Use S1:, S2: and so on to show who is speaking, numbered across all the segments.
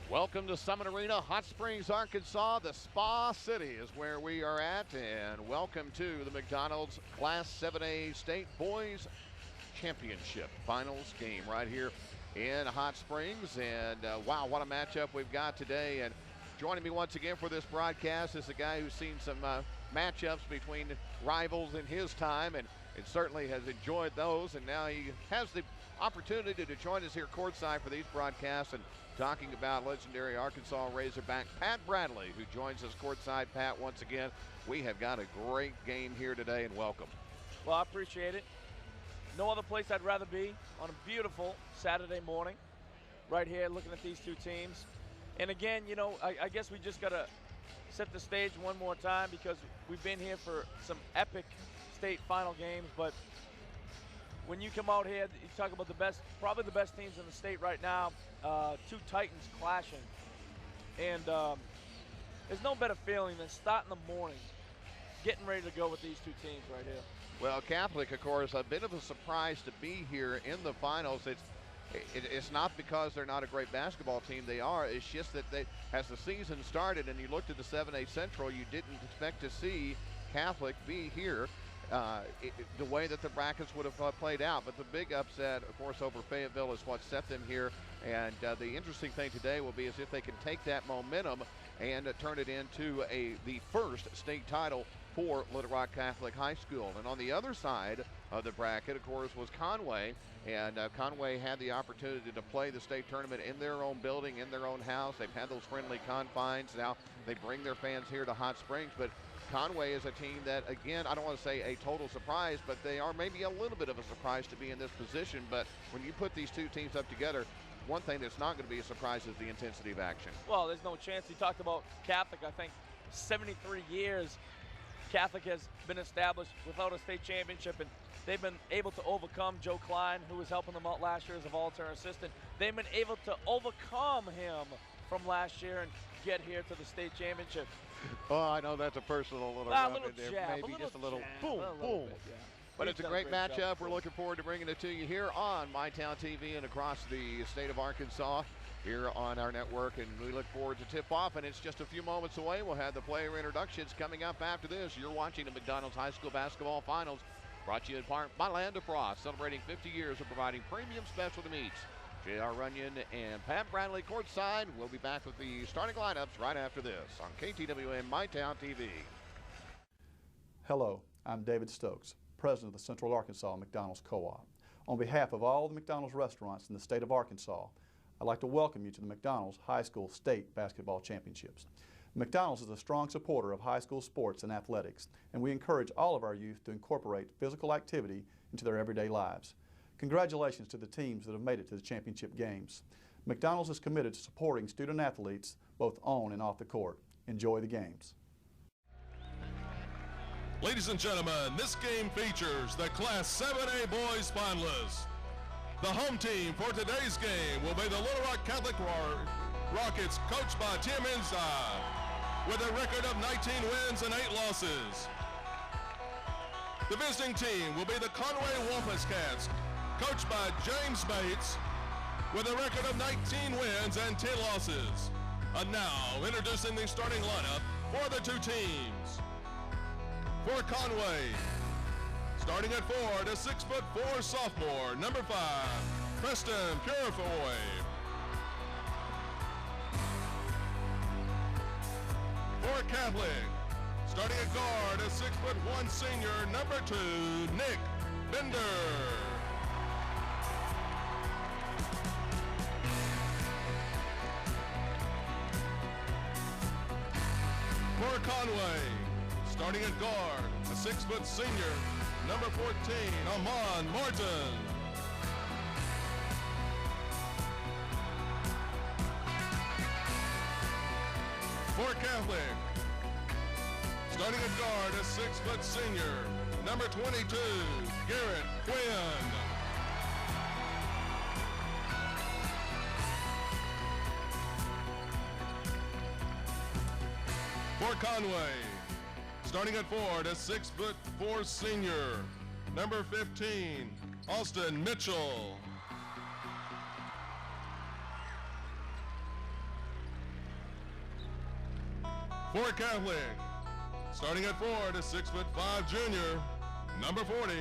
S1: Welcome to Summit Arena, Hot Springs, Arkansas. The Spa City is where we are at, and welcome to the McDonald's Class 7A State Boys Championship Finals game right here in Hot Springs. And wow, what a matchup we've got today. And joining me once again for this broadcast is a guy who's seen some matchups between rivals in his time, and it certainly has enjoyed those. And now he has the opportunity to join us here courtside for these broadcasts and talking about legendary Arkansas Razorback Pat Bradley, who joins us courtside. Pat, once again, we have got a great game here today, and welcome.
S2: Well, I appreciate it. No other place I'd rather be on a beautiful Saturday morning right here looking at these two teams. And again, you know, I guess we just got to set the stage one more time because we've been here for some epic state final games, but when you come out here, you talk about the best, probably the best teams in the state right now, two Titans clashing. And there's no better feeling than starting the morning, getting ready to go with these two teams right here.
S1: Well, Catholic, of course, a bit of a surprise to be here in the finals. It's not because they're not a great basketball team. They are. It's just that as the season started and you looked at the 7A Central, you didn't expect to see Catholic be here. The way that the brackets would have played out. But the big upset, of course, over Fayetteville is what set them here. And the interesting thing today will be is if they can take that momentum and turn it into the first state title for Little Rock Catholic High School. And on the other side of the bracket, of course, was Conway. And Conway had the opportunity to play the state tournament in their own building, in their own house. They've had those friendly confines. Now they bring their fans here to Hot Springs. But Conway is a team that, again, I don't want to say a total surprise, but they are maybe a little bit of a surprise to be in this position. But when you put these two teams up together, one thing that's not going to be a surprise is the intensity of action.
S2: Well, there's no chance. You talked about Catholic. I think 73 years Catholic has been established without a state championship, and they've been able to overcome Joe Klein, who was helping them out last year as a volunteer assistant. They've been able to overcome him from last year and get here to the state championship.
S1: Oh, I know that's a personal little
S2: rub
S1: in there.
S2: Jab,
S1: maybe just a little
S2: jab,
S1: boom, boom.
S2: Bit, yeah.
S1: But
S2: He's
S1: it's a
S2: done
S1: great matchup.
S2: job.
S1: We're looking forward to bringing it to you here on MyTown TV and across the state of Arkansas here on our network. And we look forward to tip-off, and it's just a few moments away. We'll have the player introductions coming up after this. You're watching the McDonald's High School Basketball Finals, brought to you in part by Land of Frost, celebrating 50 years of providing premium specialty meats. J.R. Runyon and Pat Bradley courtside. We'll be back with the starting lineups right after this on KTWM MyTown TV.
S3: Hello, I'm David Stokes, President of the Central Arkansas McDonald's Co-op. On behalf of all the McDonald's restaurants in the state of Arkansas, I'd like to welcome you to the McDonald's High School State Basketball Championships. McDonald's is a strong supporter of high school sports and athletics, and we encourage all of our youth to incorporate physical activity into their everyday lives. Congratulations to the teams that have made it to the championship games. McDonald's is committed to supporting student athletes both on and off the court. Enjoy the games.
S4: Ladies and gentlemen, this game features the Class 7A Boys finalists. The home team for today's game will be the Little Rock Catholic Rockets, coached by Tim Inside, with a record of 19 wins and 8 losses. The visiting team will be the Conway Wampus Cats, coached by James Bates, with a record of 19 wins and 10 losses. And now, introducing the starting lineup for the two teams. For Conway, starting at 4, the 6'4" sophomore, number 5, Preston Purifoy. For Catholic, starting at guard, a 6'1" senior, number 2, Nick Bender. For Conway, starting at guard, a 6' senior, number 14, Amon Martin. For Catholic, starting at guard, a 6' senior, number 22, Garrett Quinn. For Conway, starting at 4, the 6'4" senior, number 15, Austin Mitchell. For Catholic, starting at 4, the 6'5" junior, number 40,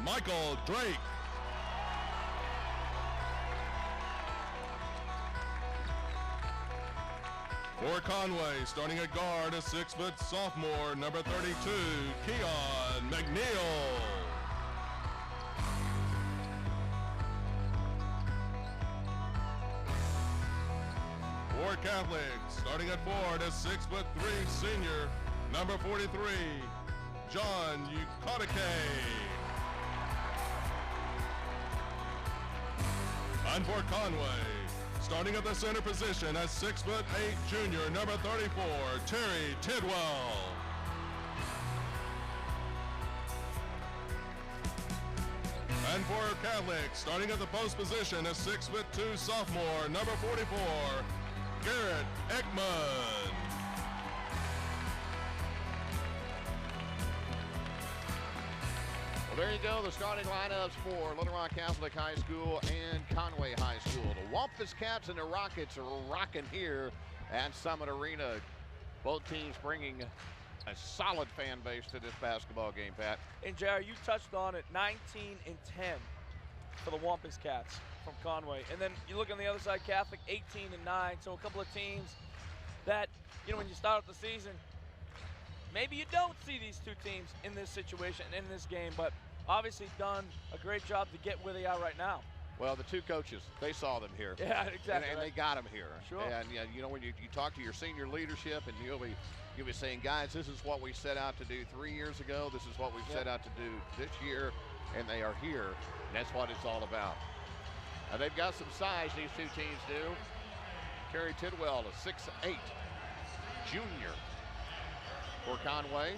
S4: Michael Drake. For Conway, starting at guard, a 6-foot sophomore, number 32, Keon McNeil. For Catholic, starting at 4, the 6'3" senior, number 43, John Ukadike. And for Conway, starting at the center position at 6'8" junior, number 34, Terry Tidwell. And for Catholic, starting at the post position at 6'2" sophomore, number 44, Garrett Ekman.
S1: Well, there you go, the starting lineups for Little Rock Catholic High School and Conway High School. The Wampus Cats and the Rockets are rocking here at Summit Arena. Both teams bringing a solid fan base to this basketball game, Pat.
S2: And Jerry, you touched on it, 19-10 for the Wampus Cats from Conway. And then you look on the other side, Catholic 18-9. So a couple of teams that, you know, when you start out the season, maybe you don't see these two teams in this situation, in this game, but obviously done a great job to get where they are right now.
S1: Well, the two coaches, they saw them here.
S2: Yeah, exactly.
S1: And they got them here.
S2: Sure.
S1: And you know, when you talk to your senior leadership, and you'll be saying, guys, this is what we set out to do 3 years ago. This is what we set out to do this year, and they are here. And that's what it's all about. Now, they've got some size, these two teams do. Terry Tidwell, a 6'8" junior for Conway.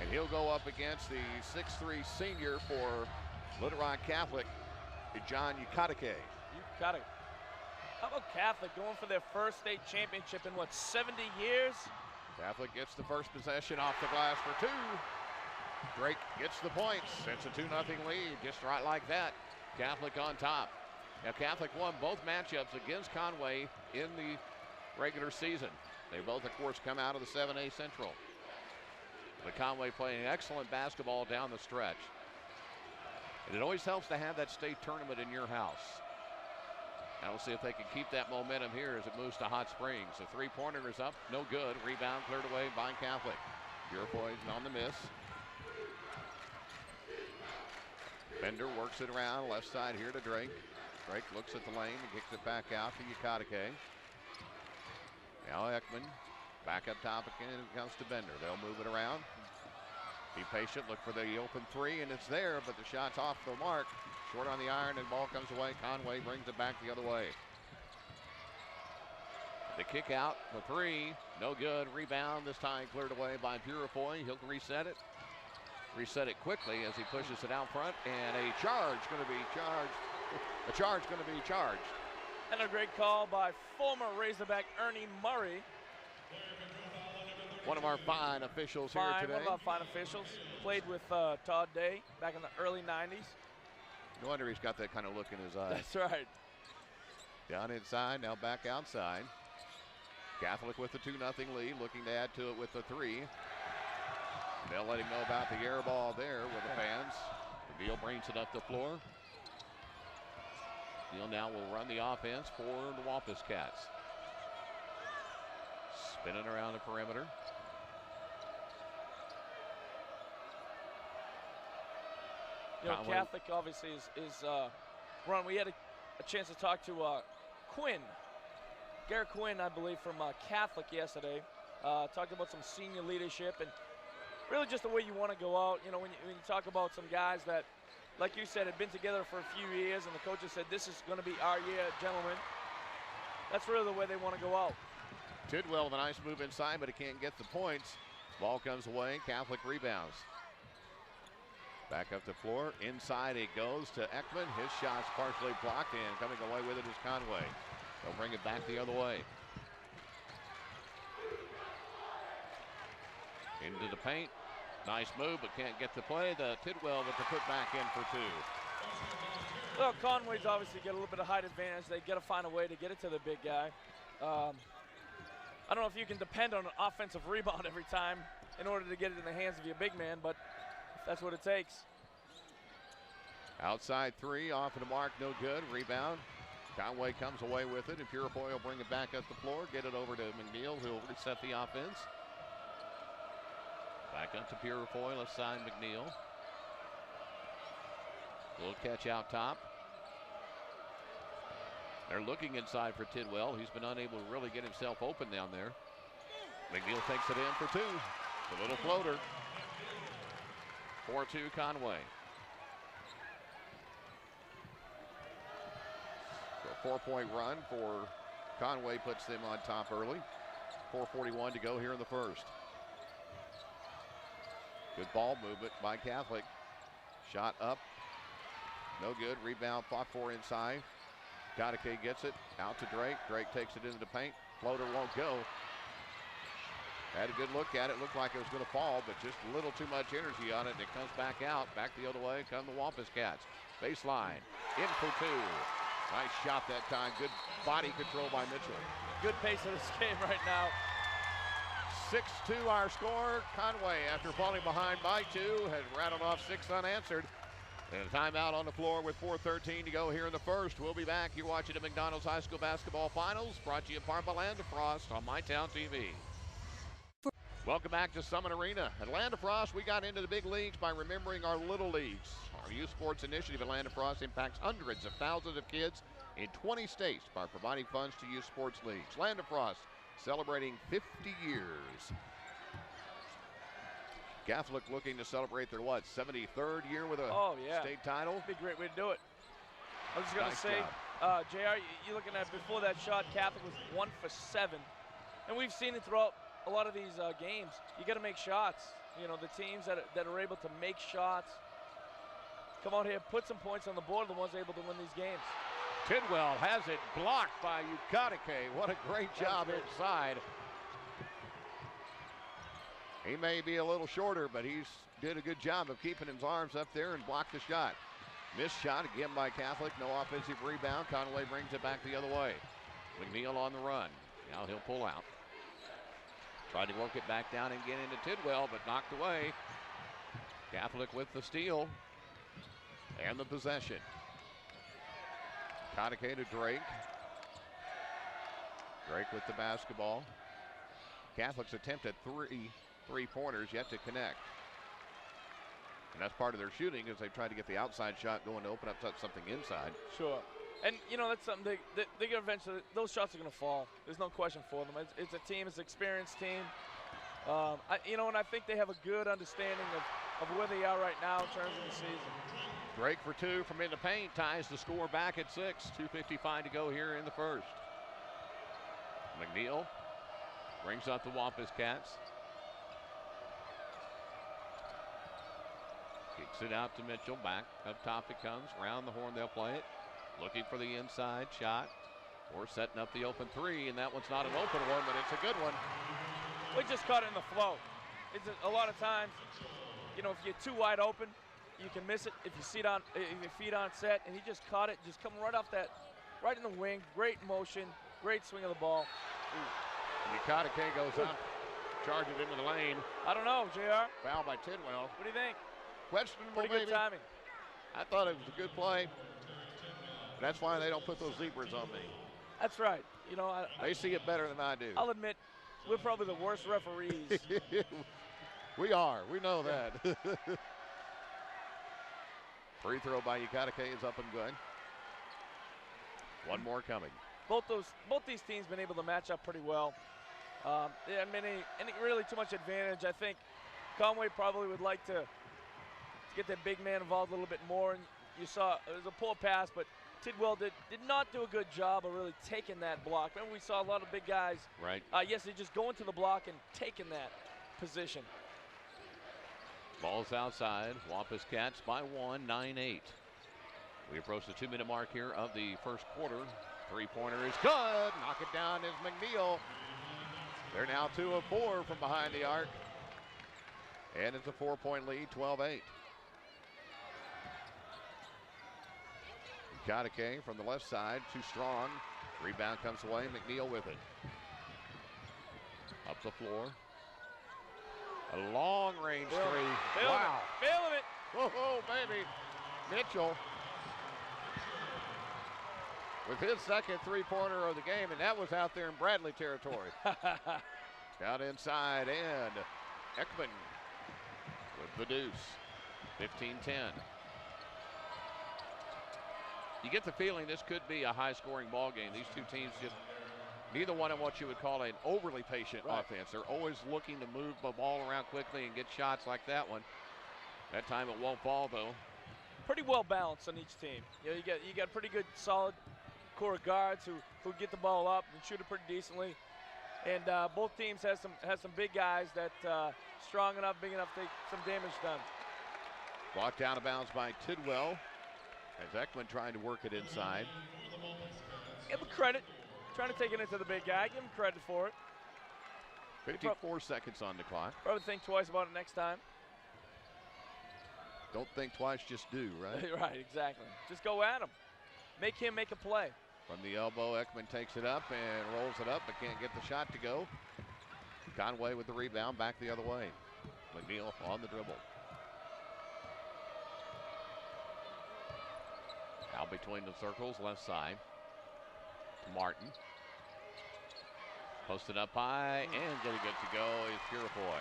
S1: And he'll go up against the 6'3" senior for Little Rock Catholic, John Ukadike.
S2: Ukadike. How about Catholic going for their first state championship in, what, 70 years?
S1: Catholic gets the first possession off the glass for 2. Drake gets the points. It's a 2-0 lead, just right like that. Catholic on top. Now, Catholic won both matchups against Conway in the regular season. They both, of course, come out of the 7A Central. But Conway playing excellent basketball down the stretch. And it always helps to have that state tournament in your house. Now we'll see if they can keep that momentum here as it moves to Hot Springs. The three-pointer is up, no good. Rebound cleared away by Catholic. Purefoy on the miss. Bender works it around, left side here to Drake. Drake looks at the lane and kicks it back out to Ukadike. Now Ekman back up top again, it comes to Bender. They'll move it around. Be patient, look for the open 3, and it's there, but the shot's off the mark. Short on the iron, and ball comes away. Conway brings it back the other way. The kick out, the 3, no good. Rebound, this time cleared away by Purefoy. He'll reset it. Reset it quickly as he pushes it out front, and a charge going to be charged. A charge going to be charged.
S2: And a great call by former Razorback Ernie Murray.
S1: One of our fine officials here today.
S2: One of our fine officials. Played with Todd Day back in the early 90s.
S1: No wonder he's got that kind of look in his eyes.
S2: That's right.
S1: Down inside, now back outside. Catholic with the 2-0 lead, looking to add to it with the 3. They'll let him know about the air ball there with the fans. Beal brings it up the floor. Beal now will run the offense for the Wampus Cats. Spinning around the perimeter.
S2: You know, Catholic obviously is run. We had a chance to talk to Quinn, Garrett Quinn, I believe, from Catholic yesterday. Talked about some senior leadership and really just the way you want to go out. You know, when you talk about some guys that, like you said, had been together for a few years, and the coaches said, this is going to be our year, gentlemen. That's really the way they want to go out.
S1: Tidwell with a nice move inside, but he can't get the points. Ball comes away, Catholic rebounds. Back up the floor, inside it goes to Ekman. His shot's partially blocked, and coming away with it is Conway. They'll bring it back the other way. Into the paint. Nice move, but can't get the play. The Tidwell with the put back in for 2.
S2: Well, Conway's obviously got a little bit of height advantage. They got to find a way to get it to the big guy. I don't know if you can depend on an offensive rebound every time in order to get it in the hands of your big man, but if that's what it takes.
S1: Outside three, off of the mark, no good. Rebound. Conway comes away with it, and Purifoy will bring it back up the floor, get it over to McNeil, who'll reset the offense. Back up to Purifoy, left side McNeil. Little catch out top. They're looking inside for Tidwell. He's been unable to really get himself open down there. McNeil takes it in for two. The little floater. 4-2 Conway. A 4-point run for Conway puts them on top early. 4:41 to go here in the first. Good ball movement by Catholic. Shot up. No good. Rebound fought for inside. Ukadike gets it out to Drake. Drake takes it into the paint. Floater won't go. Had a good look at it. Looked like it was going to fall, but just a little too much energy on it. And it comes back out. Back the other way come the Wampus Cats. Baseline. In for two. Nice shot that time. Good body control by Mitchell.
S2: Good pace of this game right now.
S1: 6-2 our score. Conway, after falling behind by two, has rattled off 6 unanswered. And a timeout on the floor with 4:13 to go here in the first. We'll be back. You're watching the McDonald's High School Basketball Finals, brought to you in part by Land of Frost on MyTown TV. Welcome back to Summit Arena. At Land of Frost, we got into the big leagues by remembering our little leagues. Our youth sports initiative at Land of Frost impacts hundreds of thousands of kids in 20 states by providing funds to youth sports leagues. Land of Frost, celebrating 50 years. Catholic looking to celebrate their, 73rd year with a state title?
S2: That'd be a great way to do it. I was just going to
S1: Nice
S2: say,
S1: job.
S2: JR, you're looking at before that shot, Catholic was 1 for 7. And we've seen it throughout a lot of these games. You got to make shots. You know, the teams that are able to make shots, come out here, put some points on the board, are the ones able to win these games.
S1: Tidwell has it blocked by Ukadike. What a great job inside. He may be a little shorter, but he's did a good job of keeping his arms up there and blocked the shot. Missed shot again by Catholic. No offensive rebound. Conway brings it back the other way. McNeil on the run. Now he'll pull out. Tried to work it back down and get into Tidwell, but knocked away. Catholic with the steal and the possession. Ukadike to Drake. Drake with the basketball. Catholic's attempt at three-pointers yet to connect. And that's part of their shooting as they try to get the outside shot going to open up something inside.
S2: Sure. And, you know, that's something they're going to eventually, those shots are going to fall. There's no question for them. It's a team, it's an experienced team. You know, and I think they have a good understanding of where they are right now in terms of the season.
S1: Drake for two from in the paint, ties the score back at 6. 2:55 to go here in the first. McNeil brings up the Wampus Cats. Kicks it out to Mitchell. Back up top it comes. Round the horn they'll play it. Looking for the inside shot. Or setting up the open three, and that one's not an open one, but it's a good one.
S2: We just caught it in the flow. It's a lot of times, you know, if you're too wide open, you can miss it. If your feet aren't set, and he just caught it, just coming right off that, right in the wing. Great motion, great swing of the ball.
S1: Ukadike goes up, charges into the lane.
S2: I don't know, JR.
S1: Foul by Tidwell.
S2: What do you think?
S1: Questionable,
S2: Pretty good timing.
S1: I thought it was a good play. That's why they don't put those zebras on me.
S2: That's right. You know,
S1: they see it better than I do.
S2: I'll admit, we're probably the worst referees.
S1: We are. We know that. Free throw by Ukadike is up and good. One more coming.
S2: Both these teams been able to match up pretty well. I mean, any really too much advantage. I think Conway probably would like to get that big man involved a little bit more. And you saw it was a poor pass, but Tidwell did not do a good job of really taking that block. Remember, we saw a lot of big guys.
S1: Right.
S2: Yes, they just go into the block and taking that position.
S1: Ball's outside. Wampus Cats by 1, 9-8. We approach the 2-minute mark here of the first quarter. Three-pointer is good. Knock it down is McNeil. They're now 2 of 4 from behind the arc. And it's a 4-point lead, 12-8. Ukadike from the left side, too strong. Rebound comes away, McNeil with it. Up the floor. A long range three.
S2: Wow. Feeling it.
S1: Whoa, baby. Mitchell with his second three-pointer of the game, and that was out there in Bradley territory. Out inside, and Ekman with the deuce. 15-10. You get the feeling this could be a high-scoring ball game. These two teams just neither one of what you would call an overly patient offense. They're always looking to move the ball around quickly and get shots like that one. That time it won't fall, though.
S2: Pretty well balanced on each team. You know, you got pretty good, solid core of guards who get the ball up and shoot it pretty decently. And both teams has some big guys that strong enough, big enough to take some damage done.
S1: Brought down of bounds by Tidwell as Ekman trying to work it inside.
S2: Give him credit. Trying to take it into the big guy. Give him credit for it.
S1: 54 seconds on the clock.
S2: Probably think twice about it next time.
S1: Don't think twice, just do, right?
S2: Right, exactly. Just go at him. Make him make a play.
S1: From the elbow, Ekman takes it up and rolls it up, but can't get the shot to go. Conway with the rebound, back the other way. McNeil on the dribble. Out between the circles, left side. Martin. Posted up high and getting good to go is Purifoy.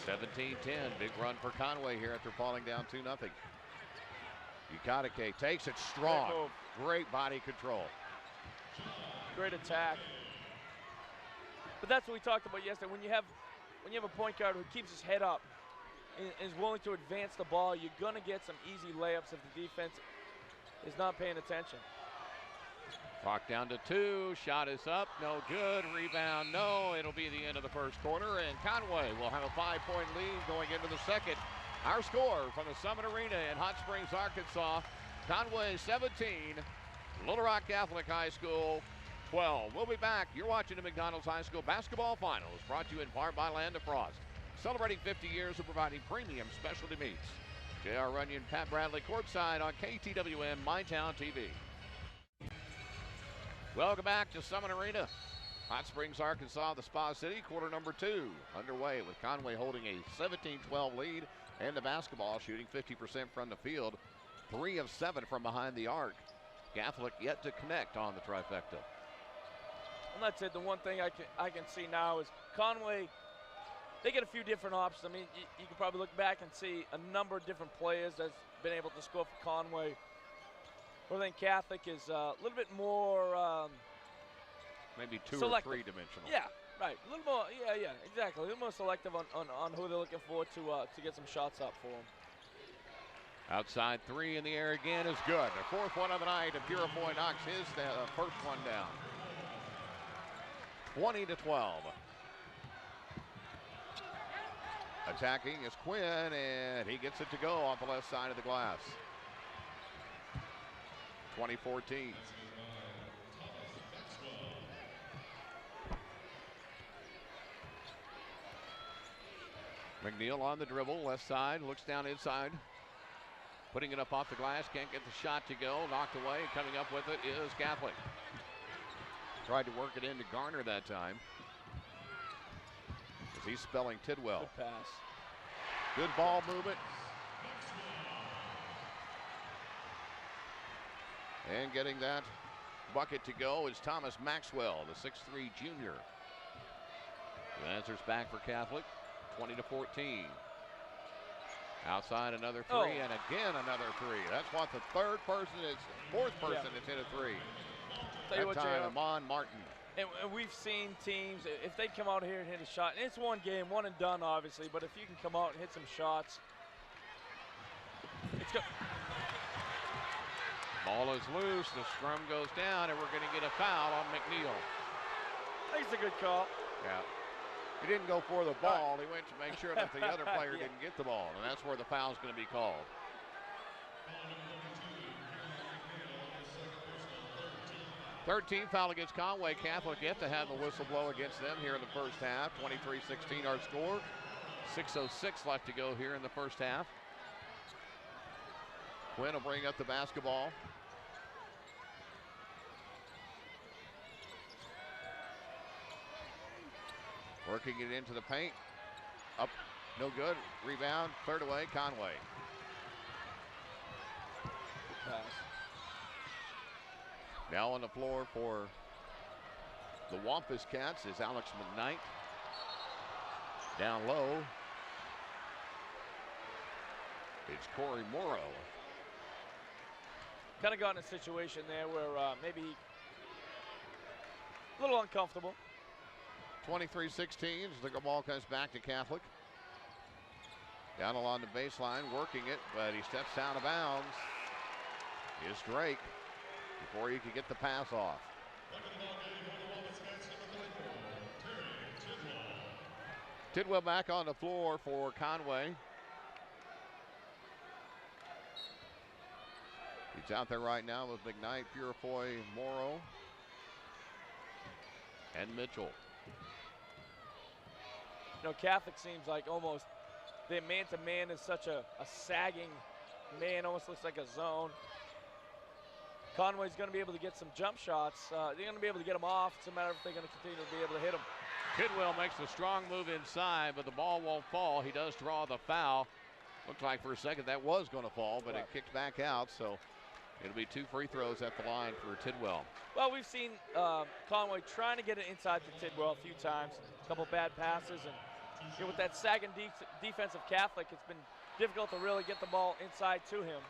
S1: 17-10, big run for Conway here after falling down 2-0. Ukadike takes it strong. Great body control.
S2: Great attack. But that's what we talked about yesterday. When you have a point guard who keeps his head up and is willing to advance the ball, you're gonna get some easy layups if the defense is not paying attention.
S1: Clock down to 2. Shot is up. No good. Rebound, no. It'll be the end of the first quarter, and Conway will have a 5-point lead going into the second. Our score from the Summit Arena in Hot Springs, Arkansas. Conway 17, Little Rock Catholic High School 12. We'll be back. You're watching the McDonald's High School Basketball Finals, brought to you in part by Land of Frost, celebrating 50 years of providing premium specialty meats. J.R. Runyon, Pat Bradley, courtside on KTWM, MyTown TV. Welcome back to Summit Arena, Hot Springs, Arkansas, the Spa City. Quarter number 2 underway with Conway holding a 17-12 lead and the basketball shooting 50% from the field, 3 of 7 from behind the arc. Catholic yet to connect on the trifecta.
S2: And that's it. The one thing I can see now is Conway, they get a few different options. I mean, you can probably look back and see a number of different players that's been able to score for Conway. I think Catholic is a little bit more
S1: maybe 2
S2: selective.
S1: or 3-dimensional.
S2: Yeah, right. A little more. Yeah, exactly. A little more selective on who they're looking for to get some shots up for them.
S1: Outside 3 in the air again is good. The 4th one of the night, and Purifoy knocks his first one down. 20-12. Attacking is Quinn, and he gets it to go off the left side of the glass. 2014. McNeil on the dribble, left side, looks down inside. Putting it up off the glass, can't get the shot to go, knocked away. Coming up with it is Catholic. Tried to work it into Garner that time, as he's spelling Tidwell.
S2: Good pass.
S1: Good ball movement. And getting that bucket to go is Thomas Maxwell, the 6'3 junior. The answer's back for Catholic, 20-14. Outside another 3, and again another 3. That's what the fourth person that's hit a 3.
S2: Tell you what,
S1: time,
S2: JR,
S1: Amon Martin.
S2: And we've seen teams, if they come out here and hit a shot, and it's one game, one and done, obviously, but if you can come out and hit some shots, it's good.
S1: Ball is loose, the scrum goes down, and we're going to get a foul on McNeil.
S2: I think it's a good call.
S1: Yeah. He didn't go for the ball. He went to make sure that the other player didn't get the ball, and that's where the foul's going to be called. Third foul against Conway. Catholic yet to have the whistle blow against them here in the first half. 23-16 our score. 6:06 left to go here in the first half. Quinn will bring up the basketball. Working it into the paint. Up, no good. Rebound, cleared away, Conway.
S2: Good pass.
S1: Now on the floor for the Wampus Cats is Alex McKnight. Down low, it's Corey Morrow.
S2: Kind of got in a situation there where maybe a little uncomfortable.
S1: 23-16 as the ball comes back to Catholic. Down along the baseline, working it, but he steps out of bounds. Here's Drake before he could get the pass off. Tidwell back on the floor for Conway. He's out there right now with McKnight, Purifoy, Morrow, and Mitchell.
S2: You know, Catholic seems like almost their man-to-man is such a sagging man, almost looks like a zone. Conway's going to be able to get some jump shots. They're going to be able to get them off. It's a matter of if they're going to continue to be able to hit them.
S1: Tidwell makes a strong move inside, but the ball won't fall. He does draw the foul. Looked like for a second that was going to fall, but it kicked back out, so it'll be 2 free throws at the line for Tidwell.
S2: Well, we've seen Conway trying to get it inside to Tidwell a few times, a couple bad passes, and you know, with that sagging defense of Catholic, it's been difficult to really get the ball inside to him.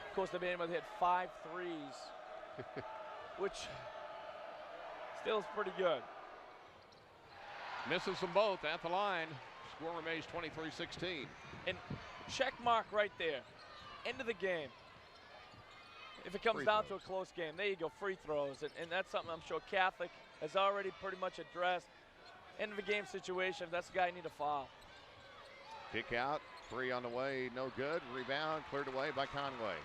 S2: Of course, they've been able to hit 5 threes, which still is pretty good.
S1: Misses them both at the line. Score remains 23-16.
S2: And check mark right there. End of the game. If it comes down to a close game, there you go, free throws. And that's something I'm sure Catholic has already pretty much addressed. End of the game situation, if that's the guy, need a foul.
S1: Kick out, 3 on the way, no good. Rebound, cleared away by Conway.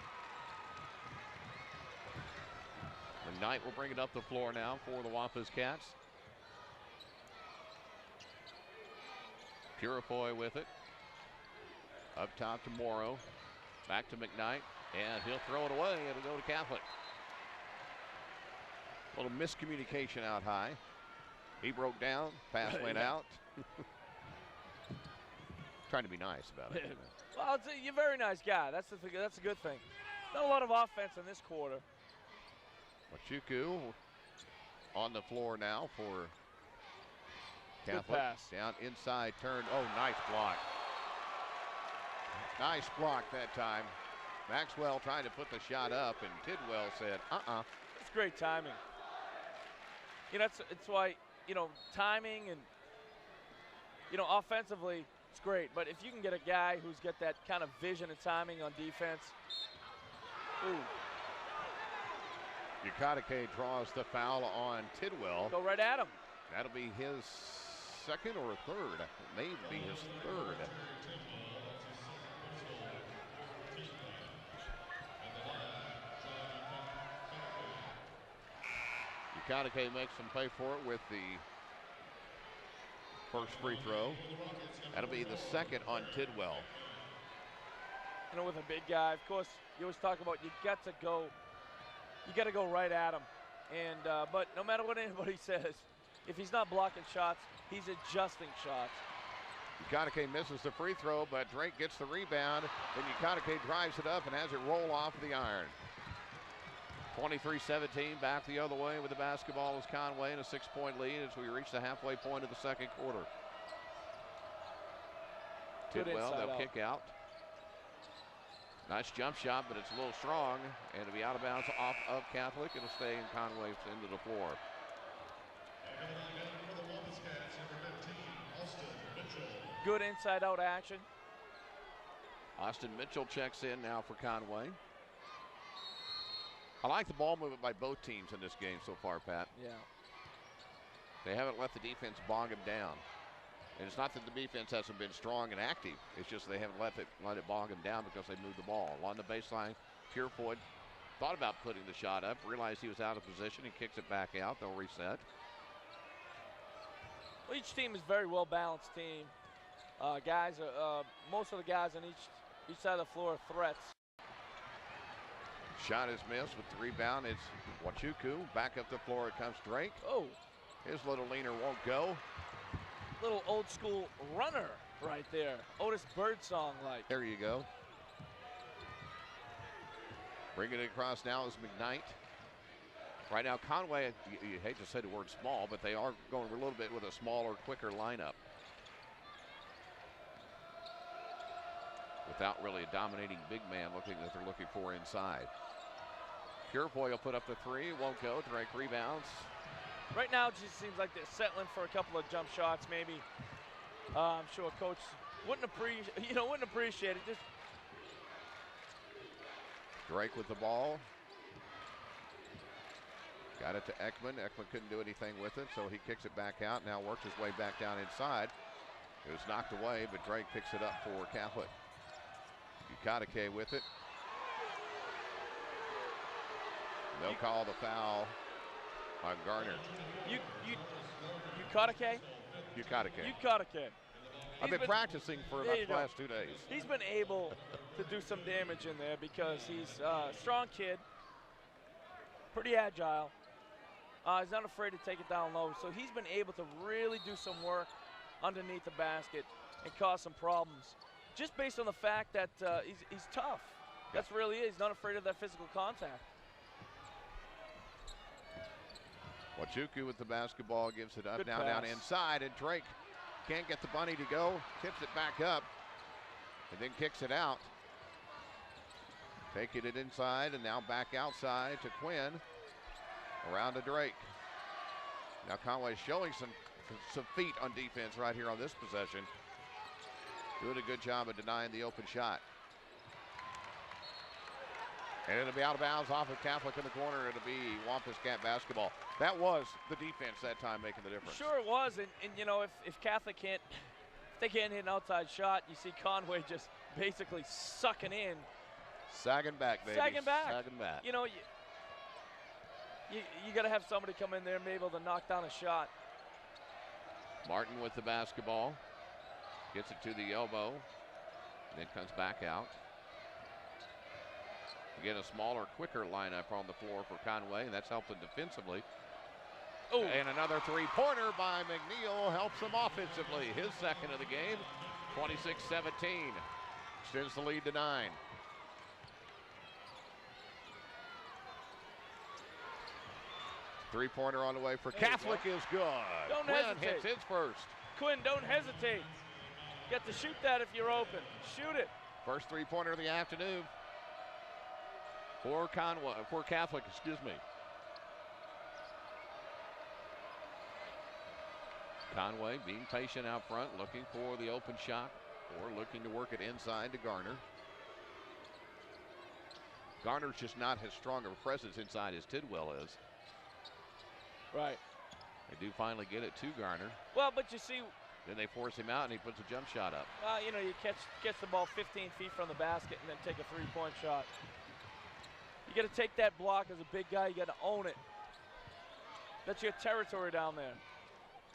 S1: McKnight will bring it up the floor now for the Wampus Cats. Purifoy with it. Up top to Morrow. Back to McKnight. And he'll throw it away. It'll go to Catholic. A little miscommunication out high. He broke down. Pass went out. Trying to be nice about it.
S2: Well, you're a very nice guy. That's a good thing. Not a lot of offense in this quarter.
S1: Machuku on the floor now for Catholic.
S2: Good pass.
S1: Down inside, turned. Oh, nice block. Nice block that time. Maxwell trying to put the shot up, and Tidwell said,
S2: It's great timing. You know, it's why, you know, timing and, you know, offensively, it's great. But if you can get a guy who's got that kind of vision and timing on defense, ooh.
S1: Ukadike draws the foul on Tidwell.
S2: Go right at him.
S1: That'll be his second or third. It may be his third. Ukadike makes them pay for it with the first free throw. That'll be the second on Tidwell.
S2: You know, with a big guy, of course, you always talk about you got to go right at him. And but no matter what anybody says, if he's not blocking shots, he's adjusting shots.
S1: Ukadike misses the free throw, but Drake gets the rebound. Then Ukadike drives it up and has it roll off the iron. 23-17, back the other way with the basketball is Conway in a 6-point lead as we reach the halfway point of the second quarter. Tidwell, they'll kick out. Nice jump shot, but it's a little strong, and it'll be out of bounds off of Catholic. It'll stay in Conway's end of the floor.
S2: Good inside-out action.
S1: Austin Mitchell checks in now for Conway. I like the ball movement by both teams in this game so far, Pat.
S2: Yeah.
S1: They haven't let the defense bog them down. And it's not that the defense hasn't been strong and active. It's just they haven't let it bog them down because they moved the ball. Along the baseline, Purifoy thought about putting the shot up, realized he was out of position, and kicks it back out. They'll reset.
S2: Well, each team is a very well-balanced team. Most of the guys on each side of the floor are threats.
S1: Shot is missed with the rebound. It's Wachuku. Back up the floor. It comes Drake.
S2: Oh.
S1: His little leaner won't go.
S2: Little old school runner right there. Otis Birdsong like.
S1: There you go. Bringing it across now is McKnight. Right now, Conway, you hate to say the word small, but they are going a little bit with a smaller, quicker lineup. Without really a dominating big man that they're looking for inside. Purefoy will put up the three, won't go. Drake rebounds.
S2: Right now, it just seems like they're settling for a couple of jump shots, maybe. I'm sure coach wouldn't appreciate it. Just
S1: Drake with the ball. Got it to Ekman. Ekman couldn't do anything with it, so he kicks it back out. Now works his way back down inside. It was knocked away, but Drake picks it up for Catholic. Ukadike with it. They'll call the foul on Garner.
S2: Ukadike?
S1: Ukadike. I've been practicing for about the last 2 days.
S2: He's been able to do some damage in there because he's a strong kid, pretty agile. He's not afraid to take it down low. So he's been able to really do some work underneath the basket and cause some problems. Just based on the fact that he's tough. That's really it. He's not afraid of that physical contact.
S1: Wachuku with the basketball, gives it up.
S2: Good
S1: now
S2: pass.
S1: Down inside, and Drake can't get the bunny to go. Tips it back up, and then kicks it out. Taking it inside, and now back outside to Quinn. Around to Drake. Now Conway showing some feet on defense right here on this possession. Doing a good job of denying the open shot. And it'll be out of bounds off of Catholic in the corner. It'll be Wampus Cat basketball. That was the defense that time making the difference.
S2: Sure it was, and you know, if Catholic can't, if they can't hit an outside shot, you see Conway just basically sucking in.
S1: Sagging back, baby.
S2: Sagging back.
S1: Sagging back.
S2: You know, you got to have somebody come in there and be able to knock down a shot.
S1: Martin with the basketball. Gets it to the elbow. Then comes back out. Again, a smaller, quicker lineup on the floor for Conway, and that's helping defensively.
S2: Oh.
S1: And another three-pointer by McNeil helps him offensively. His second of the game, 26-17. Extends the lead to 9. Three-pointer on the way for Catholic is good.
S2: Don't
S1: Quinn
S2: hesitate.
S1: hits his first.
S2: Quinn, don't hesitate. Get to shoot that if you're open. Shoot it.
S1: First three-pointer of the afternoon for Catholic, excuse me. Conway being patient out front, looking for the open shot or looking to work it inside to Garner. Garner's just not as strong of a presence inside as Tidwell is.
S2: Right.
S1: They do finally get it to Garner.
S2: Well, but you see,
S1: then they force him out and he puts a jump shot up.
S2: you know, you catch the ball 15 feet from the basket and then take a three-point shot. You got to take that block as a big guy. You got to own it. That's your territory down there.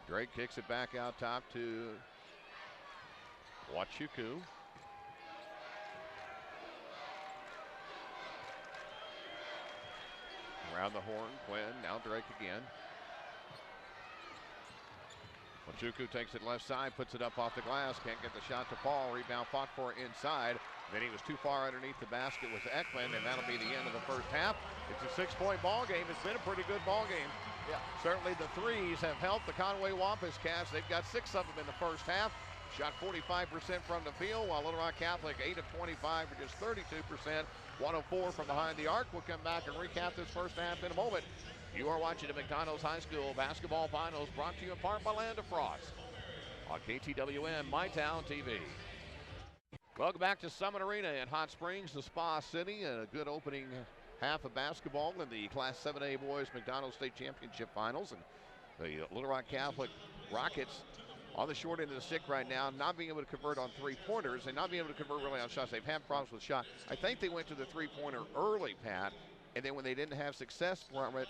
S1: Drake kicks it back out top to Wachuku. Around the horn, Quinn, now Drake again. Wachuku takes it left side, puts it up off the glass, can't get the shot to fall. Rebound fought for inside. Then he was too far underneath the basket with Ekman, and that'll be the end of the first half. It's a 6-point ball game. It's been a pretty good ball game.
S2: Yeah.
S1: Certainly the threes have helped the Conway Wampus Cats. They've got 6 of them in the first half. Shot 45% from the field, while Little Rock Catholic 8 of 25 for just 32%. 104 from behind the arc. We'll come back and recap this first half in a moment. You are watching the McDonald's High School Basketball Finals, brought to you in part by Land of Frost on KTWM MyTown TV. Welcome back to Summit Arena in Hot Springs, the Spa City, and a good opening half of basketball in the Class 7A Boys McDonald's State Championship Finals. And the Little Rock Catholic Rockets on the short end of the stick right now, not being able to convert on three-pointers and not being able to convert really on shots. They've had problems with shot. I think they went to the three-pointer early, Pat, and then when they didn't have success from it,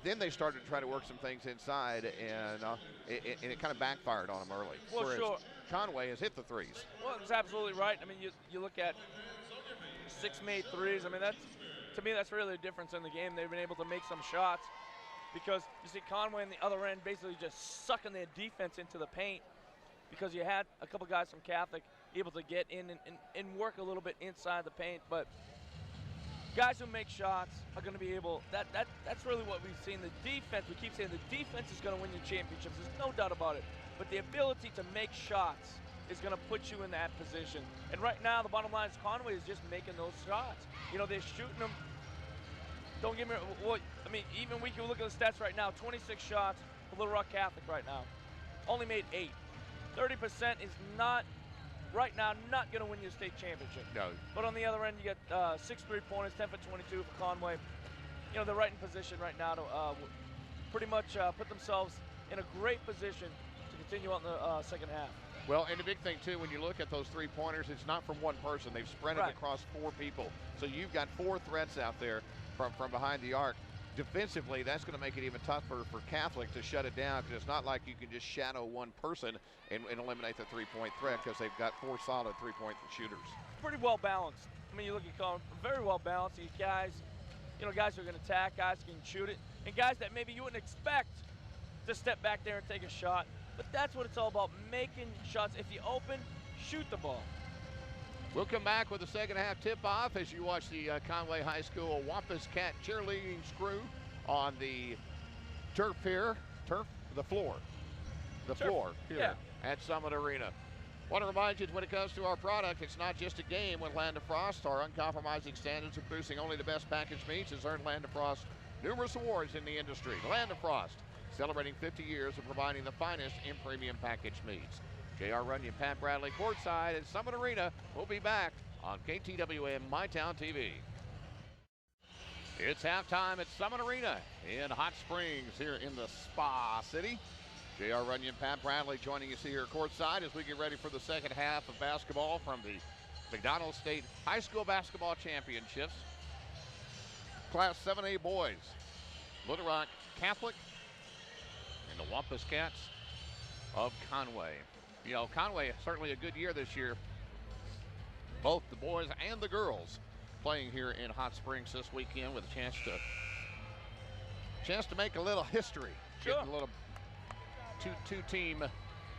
S1: then they started to try to work some things inside, and it kind of backfired on them early.
S2: Well,
S1: whereas
S2: sure.
S1: Conway has hit the threes.
S2: Well, it's absolutely right. I mean, you look at 6 made threes. I mean, that's to me, that's really the difference in the game. They've been able to make some shots because you see Conway on the other end basically just sucking their defense into the paint because you had a couple guys from Catholic able to get in and work a little bit inside the paint. But guys who make shots are going to be able, that's really what we've seen. The defense, we keep saying the defense is going to win you championships. There's no doubt about it. But the ability to make shots is going to put you in that position. And right now, the bottom line is Conway is just making those shots. You know, they're shooting them. Don't get me wrong. Well, I mean, even we can look at the stats right now. 26 shots for Little Rock Catholic right now. Only made 8. 30% is not, right now, not going to win you a state championship.
S1: No.
S2: But on the other end, you get 6 3-pointers, 10 for 22 for Conway. You know, they're right in position right now to pretty much put themselves in a great position to continue on the second half.
S1: Well, and the big thing, too, when you look at those 3-pointers, it's not from one person. They've spread it across 4 people. So you've got 4 threats out there from behind the arc. Defensively, that's going to make it even tougher for Catholic to shut it down because it's not like you can just shadow one person and eliminate the 3-point threat because they've got 4 solid 3-point shooters.
S2: Pretty well balanced. I mean, you look at Colin, very well balanced. You guys, you know, guys who are going to attack, guys who can shoot it, and guys that maybe you wouldn't expect to step back there and take a shot. But that's what it's all about, making shots. If you open, shoot the ball.
S1: We'll come back with the second half tip-off as you watch the Conway High School Wampus Cat cheerleading crew on the turf here. The floor here at Summit Arena. Want to remind you that when it comes to our product, it's not just a game with Land of Frost. Our uncompromising standards of producing only the best packaged meats has earned Land of Frost numerous awards in the industry. Land of Frost, celebrating 50 years of providing the finest in premium packaged meats. J.R. Runyon, Pat Bradley, courtside at Summit Arena. We'll be back on KTWM MyTown TV. It's halftime at Summit Arena in Hot Springs here in the Spa City. J.R. Runyon, Pat Bradley joining us here courtside as we get ready for the second half of basketball from the McDonald's State High School Basketball Championships. Class 7A boys, Little Rock Catholic and the Wampus Cats of Conway. You know, Conway, certainly a good year this year. Both the boys and the girls playing here in Hot Springs this weekend with a chance to make a little history.
S2: Sure.
S1: Getting a little two-team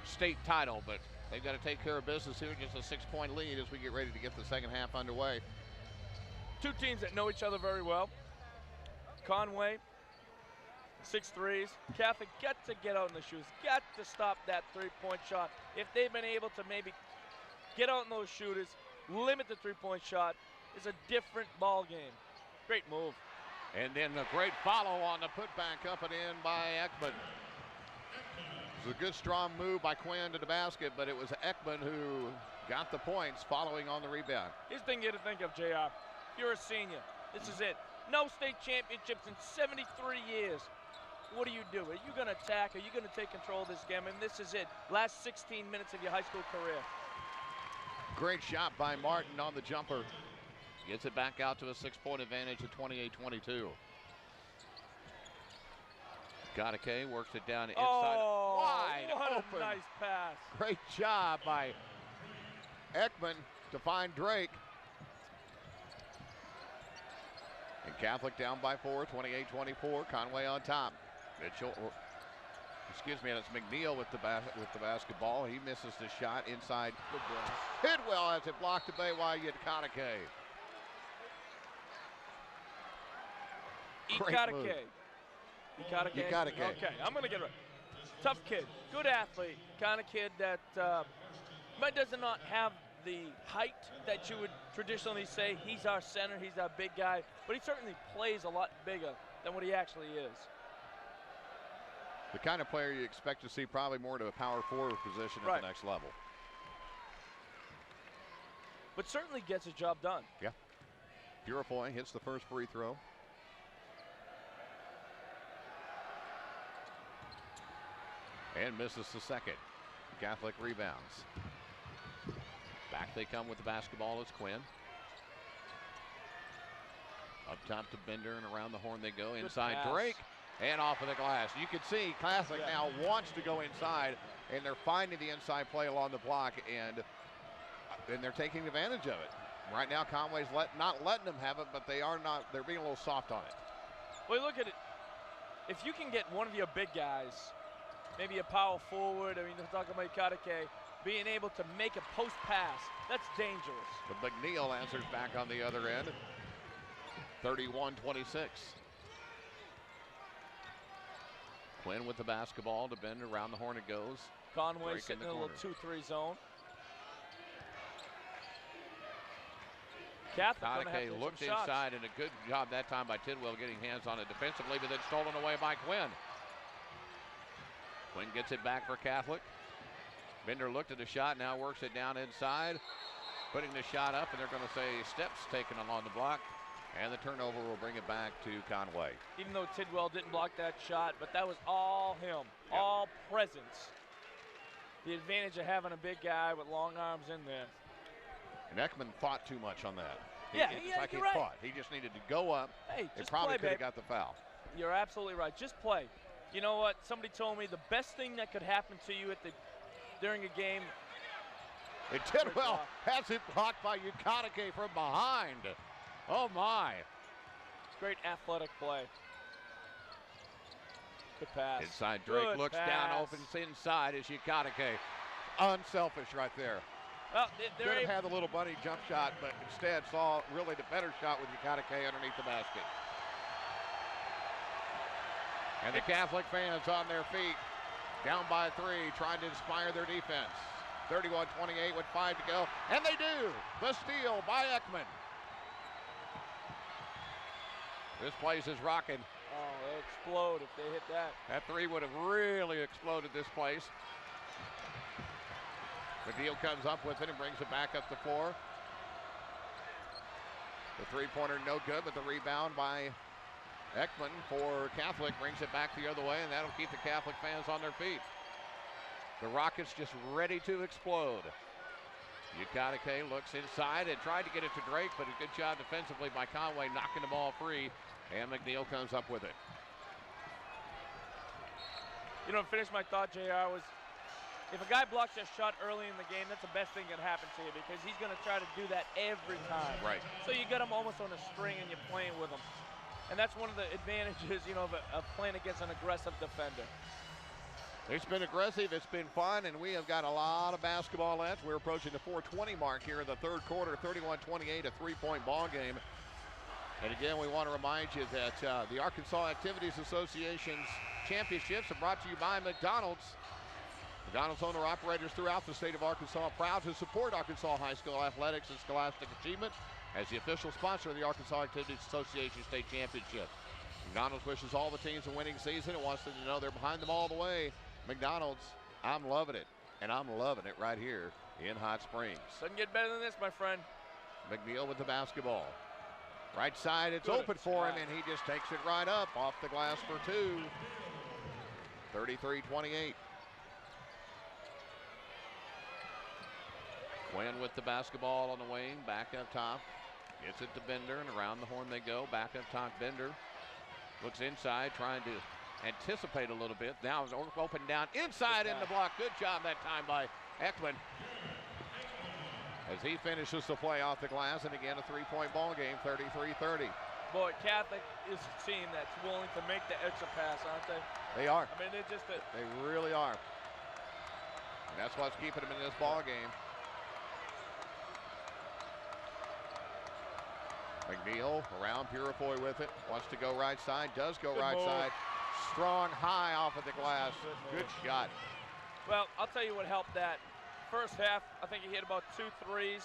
S1: state title, but they've got to take care of business here. Just a 6-point lead as we get ready to get the second half underway.
S2: 2 teams that know each other very well. Conway, 6 threes. Catholic got to get out in the shoes, got to stop that 3-point shot. If they've been able to maybe get out in those shooters, limit the 3-point shot, it's a different ball game. Great move.
S1: And then a great follow on the putback up and in by Ekman. It was a good strong move by Quinn to the basket, but it was Ekman who got the points following on the rebound.
S2: Here's the thing you got to think of, JR. You're a senior. This is it. No state championships in 73 years. What do? Are you going to attack? Are you going to take control of this game? And this is it. Last 16 minutes of your high school career.
S1: Great shot by Martin on the jumper. Gets it back out to a 6-point advantage at 28-22. Ukadike works it down inside.
S2: Oh,
S1: wide
S2: what
S1: open.
S2: A nice pass.
S1: Great job by Ekman to find Drake. And Catholic down by 4, 28-24. Conway on top. Mitchell, excuse me, that's McNeil with the basketball. He misses the shot inside. Bidwell has it blocked away by Ukadike. Ukadike.
S2: Okay, I'm going to get it right. Tough kid, good athlete, kind of kid that might does not have the height that you would traditionally say he's our center, he's our big guy, but he certainly plays a lot bigger than what he actually is.
S1: The kind of player you expect to see probably more to a power forward position at the next level.
S2: But certainly gets his job done.
S1: Yeah. Purifoy hits the first free throw. And misses the second. Catholic rebounds. Back they come with the basketball. It's Quinn. Up top to Bender and around the horn they go. Inside Drake and off of the glass. You can see Catholic now wants to go inside, and they're finding the inside play along the block, and they're taking advantage of it. Right now, Conway's not letting them have it, but they're being a little soft on it.
S2: Well, look at it. If you can get one of your big guys, maybe a power forward, I mean, we're talking about Ukadike, being able to make a post pass, that's dangerous.
S1: But McNeil answers back on the other end. 31-26. Quinn with the basketball to bend around the horn it goes.
S2: Conway
S1: Drake
S2: sitting
S1: in
S2: in
S1: the
S2: a little
S1: corner.
S2: 2-3 zone. Catholic gonna have to
S1: Ukadike
S2: hit
S1: looked
S2: some shots.
S1: inside, and a good job that time by Tidwell getting hands on it defensively, but then stolen away by Quinn. Quinn gets it back for Catholic. Bender looked at the shot, now works it down inside, putting the shot up, and they're going to say steps taken along the block, and the turnover will bring it back to Conway.
S2: Even though Tidwell didn't block that shot, but that was all him, all presence. The advantage of having a big guy with long arms in there.
S1: And Ekman thought too much on that.
S2: You're
S1: He
S2: right.
S1: thought. He just needed to go up.
S2: Hey,
S1: It
S2: just
S1: probably
S2: play,
S1: could have
S2: babe.
S1: got the foul.
S2: You're absolutely right. Just play. You know what? Somebody told me the best thing that could happen to you during a game.
S1: And Tidwell has it blocked by Ukadike from behind. Oh, my.
S2: Great athletic play. Good pass.
S1: Inside, Drake
S2: Good
S1: looks
S2: pass.
S1: down, opens inside is Ukadike. Unselfish right there.
S2: Well, they're
S1: Could have
S2: able,
S1: had the little bunny jump shot, but instead saw really the better shot with Ukadike underneath the basket. And the Catholic fans on their feet, down by 3, trying to inspire their defense. 31-28 with 5 to go, and they do. The steal by Ekman. This place is rocking.
S2: oh, they explode if they hit that.
S1: That 3 would have really exploded this place. McNeil comes up with it and brings it back up the floor. The three-pointer no good, but the rebound by Ekman for Catholic brings it back the other way, and that'll keep the Catholic fans on their feet. The Rockets just ready to explode. Ukadike looks inside and tried to get it to Drake, but a good job defensively by Conway knocking the ball free, and McNeil comes up with it.
S2: You know, finish my thought, JR, was if a guy blocks a shot early in the game, that's the best thing that can happen to you because he's going to try to do that every time.
S1: Right.
S2: So you get him almost on a string and you're playing with him. And that's one of the advantages, you know, of playing against an aggressive defender.
S1: It's been aggressive, it's been fun, and we have got a lot of basketball left. We're approaching the 4:20 mark here in the third quarter, 31-28, a three-point ball game. And again, we want to remind you that the Arkansas Activities Association's championships are brought to you by McDonald's. McDonald's owner-operators throughout the state of Arkansas proud to support Arkansas high school athletics and scholastic achievement as the official sponsor of the Arkansas Activities Association State Championship. McDonald's wishes all the teams a winning season and wants them to know they're behind them all the way. McDonald's, I'm loving it, and I'm loving it right here in Hot Springs.
S2: Doesn't get better than this, my friend.
S1: McNeil with the basketball. Right side, it's
S2: Good
S1: open for him,
S2: shot.
S1: and he just takes it right up off the glass for 2. 33-28. Quinn with the basketball on the wing, back up top. Gets it to Bender, and around the horn they go. Back up top, Bender. Looks inside, trying to anticipate a little bit. Now it's open down inside in the block. Good job that time by Ekman. As he finishes the play off the glass, and again a three-point ball game, 33-30.
S2: Boy, Catholic is a team that's willing to make the extra pass, aren't they?
S1: They are.
S2: I mean, they're just a,
S1: They really are. And that's what's keeping them in this ball game. McNeil around Purifoy with it. Wants to go right side. Does go
S2: Good
S1: right
S2: move.
S1: side. Strong high off of the glass.
S2: Good
S1: Good shot.
S2: well, I'll tell you what helped that. First half, I think he hit about 2 threes,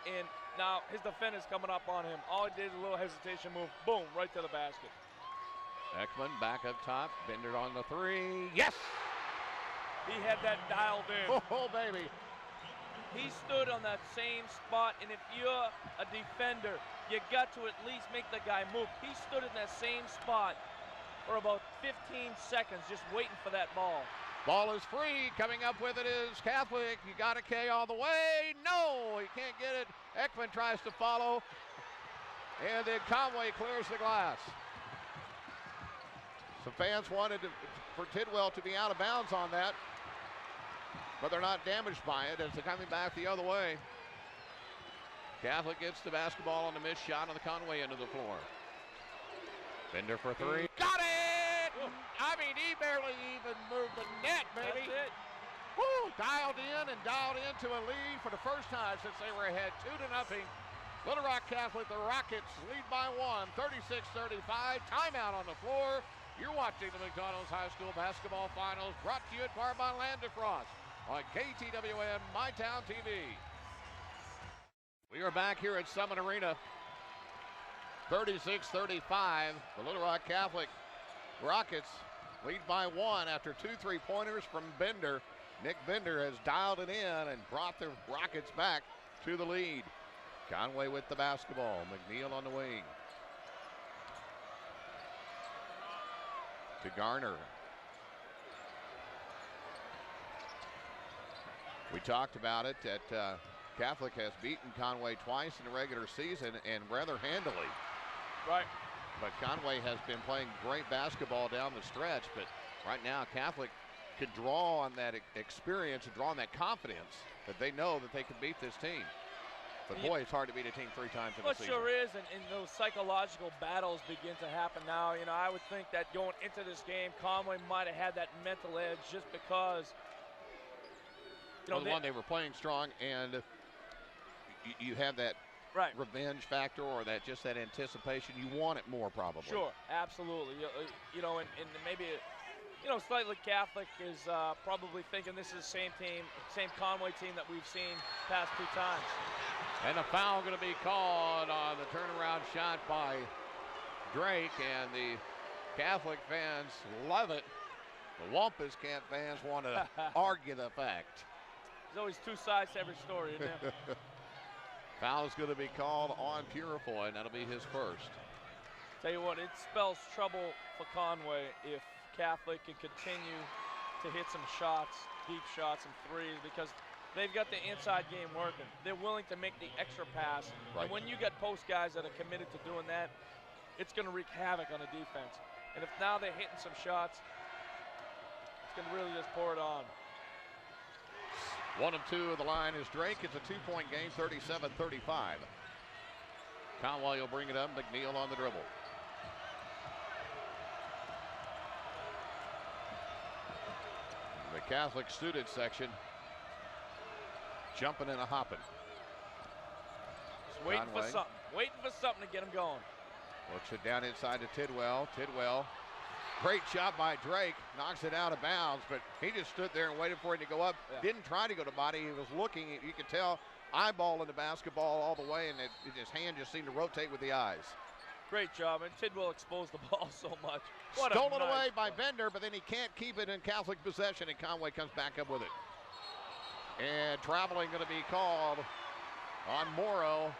S2: and now his defender's coming up on him. All he did is a little hesitation move, boom, right to the basket.
S1: Ekman back up top. Bender on the 3. Yes!
S2: He had that dialed in.
S1: Oh, baby.
S2: He stood on that same spot, and if you're a defender, you got to at least make the guy move. He stood in that same spot for about 15 seconds just waiting for that ball.
S1: Ball is free. Coming up with it is Catholic. Ukadike all the way. No, he can't get it. Ekman tries to follow. And then Conway clears the glass. Some fans wanted for Tidwell to be out of bounds on that, but they're not damaged by it as they're coming back the other way. Catholic gets the basketball on the missed shot on the Conway end of the floor. Bender for three.
S5: Got it! I mean, he barely even moved the net, baby.
S2: That's it.
S5: Woo! Dialed into a lead for the first time since they were ahead 2-0. Little Rock Catholic, the Rockets lead by 1, 36-35. Timeout on the floor. You're watching the McDonald's High School Basketball Finals, brought to you in part by Land DeFrost on KTWN MyTown TV.
S1: We are back here at Summit Arena. 36-35. The Little Rock Catholic Rockets lead by 1 after 2 3-pointers from Bender. Nick Bender has dialed it in and brought the Rockets back to the lead. Conway with the basketball. McNeil on the wing. To Garner. We talked about it that Catholic has beaten Conway twice in the regular season and rather handily.
S2: Right.
S1: But Conway has been playing great basketball down the stretch, but right now Catholic can draw on that experience and draw on that confidence that they know that they can beat this team. But boy, it's hard to beat a team 3 times in a season.
S2: It sure is, and those psychological battles begin to happen now. You know, I would think that going into this game, Conway might have had that mental edge just because.
S1: Well, they were playing strong, and you have that revenge factor or that anticipation. You want it more, probably.
S2: Sure, absolutely. You know, and maybe, slightly Catholic is probably thinking this is the same Conway team that we've seen past 2 times.
S1: And a foul going to be called on the turnaround shot by Drake, and the Catholic fans love it. The Wampus Camp fans want to argue the fact.
S2: There's always 2 sides to every story, isn't there?
S1: Foul is going to be called on Purifoy, and that'll be his first.
S2: Tell you what, it spells trouble for Conway if Catholic can continue to hit some shots, deep shots and threes, because they've got the inside game working. They're willing to make the extra pass.
S1: Right.
S2: And when you got post guys that are committed to doing that, it's going to wreak havoc on the defense. And if now they're hitting some shots, it's going to really just pour it on.
S1: 1 of 2 of the line is Drake. It's a 2-point game, 37-35. Conway will bring it up. McNeil on the dribble. The Catholic student section jumping and a hopping.
S2: Just waiting for something. Waiting for something to get them going.
S1: Works it down inside to Tidwell. Tidwell. Great shot by Drake, knocks it out of bounds, but he just stood there and waited for it to go up. Yeah. Didn't try to go to body. He was looking. You could tell eyeballing the basketball all the way, and his hand just seemed to rotate with the eyes.
S2: Great job, and Tidwell exposed the ball so much.
S1: Stolen away by Bender, but then he can't keep it in Catholic possession, and Conway comes back up with it. And traveling going to be called on Morrow.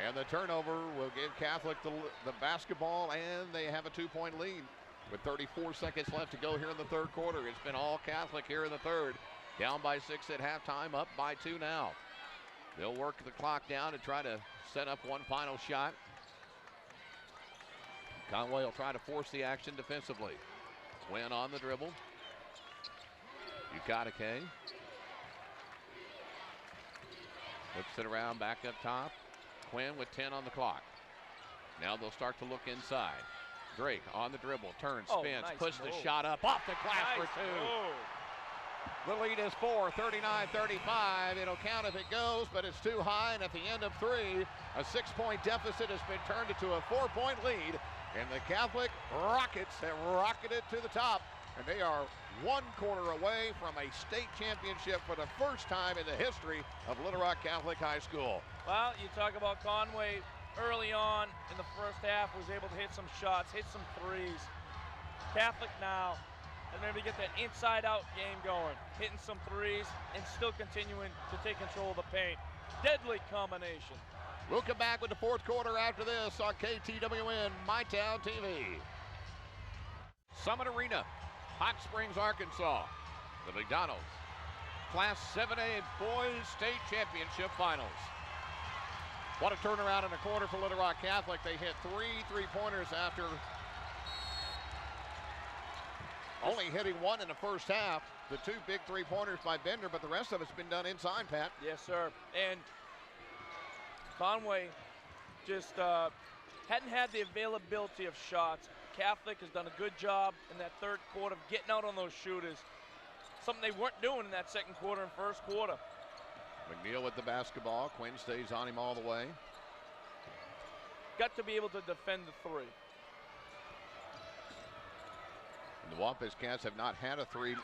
S1: And the turnover will give Catholic the basketball, and they have a 2-point lead with 34 seconds left to go here in the third quarter. It's been all Catholic here in the third. Down by 6 at halftime, up by 2 now. They'll work the clock down and try to set up one final shot. Conway will try to force the action defensively. Quinn on the dribble. Ukadike. Flips it around back up top. Quinn with 10 on the clock. Now they'll start to look inside. Drake on the dribble, turns, spins,
S2: nice
S1: pushes
S2: move.
S1: the shot up, off the glass for 2. The lead is 4, 39-35. It'll count if it goes, but it's too high, and at the end of 3, a 6-point deficit has been turned into a 4-point lead, and the Catholic Rockets have rocketed to the top, and they are 1 quarter away from a state championship for the first time in the history of Little Rock Catholic High School.
S2: Well, you talk about Conway early on in the first half was able to hit some shots, hit some threes. Catholic now, and maybe get that inside-out game going, hitting some threes and still continuing to take control of the paint. Deadly combination.
S1: We'll come back with the fourth quarter after this on KTWN MyTown TV. Summit Arena, Hot Springs, Arkansas. The McDonald's Class 7A Boys State Championship Finals. What a turnaround in the quarter for Little Rock Catholic. They hit 3 3-pointers after only hitting 1 in the first half. The 2 big 3-pointers by Bender, but the rest of it's been done inside, Pat.
S2: Yes, sir. And Conway just hadn't had the availability of shots. Catholic has done a good job in that third quarter of getting out on those shooters. Something they weren't doing in that second quarter and first quarter.
S1: McNeil with the basketball. Quinn stays on him all the way.
S2: Got to be able to defend the three.
S1: And the Wampus Cats have not had a three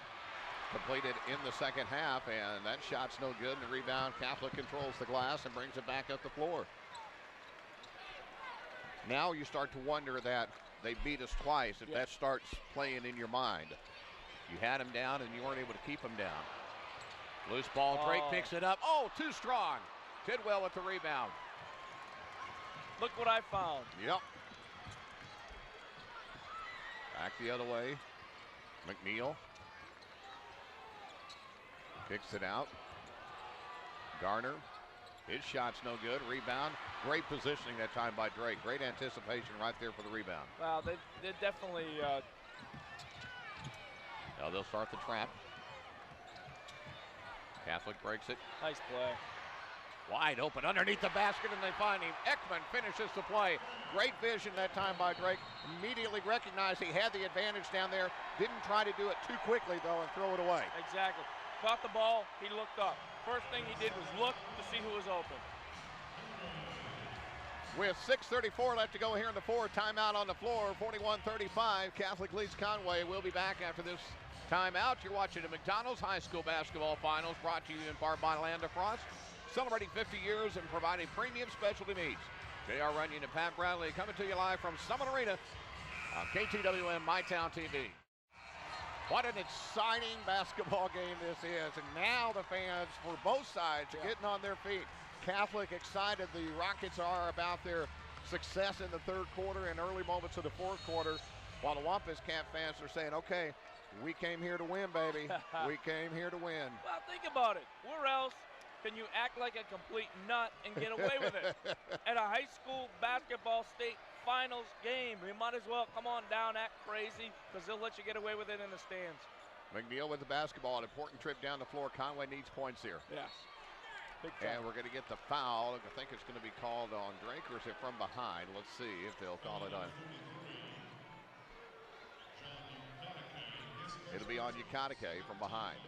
S1: completed in the second half, and that shot's no good. And the rebound, Catholic controls the glass and brings it back up the floor. Now you start to wonder that they beat us twice, if that starts playing in your mind. You had them down and you weren't able to keep them down. Loose ball, Drake picks it up. Oh, too strong. Tidwell with the rebound.
S2: Look what I found.
S1: Yep. Back the other way. McNeil kicks it out. Garner. His shot's no good. Rebound. Great positioning that time by Drake. Great anticipation right there for the rebound.
S2: Wow, they're definitely.
S1: Now they'll start the trap. Catholic breaks it.
S2: Nice play.
S1: Wide open underneath the basket, and they find him. Ekman finishes the play. Great vision that time by Drake. Immediately recognized he had the advantage down there. Didn't try to do it too quickly, though, and throw it away.
S2: Exactly. Caught the ball, he looked up. First thing he did was look to see who was open.
S1: With 6:34 left to go here in the fourth, timeout on the floor, 41-35. Catholic leads Conway. We'll be back after this timeout. You're watching the McDonald's High School Basketball Finals, brought to you in part by Land Frost, celebrating 50 years and providing premium specialty meats. J.R. Runyon and Pat Bradley coming to you live from Summit Arena on KTWM MyTown TV. What an exciting basketball game this is. And now the fans for both sides are getting on their feet. Catholic excited the Rockets are about their success in the third quarter and early moments of the fourth quarter, while the Wampus Cat fans are saying, okay, we came here to win, baby. We came here to win.
S2: Well, think about it. Where else can you act like a complete nut and get away with it? At a high school basketball state finals game, you might as well come on down, act crazy, because they'll let you get away with it in the stands.
S1: McNeil with the basketball, an important trip down the floor. Conway needs points here.
S2: Yes.
S1: And we're going to get the foul. I think it's going to be called on Drake, or is it from behind? Let's see if they'll call it on. It'll be on Ukadike from behind.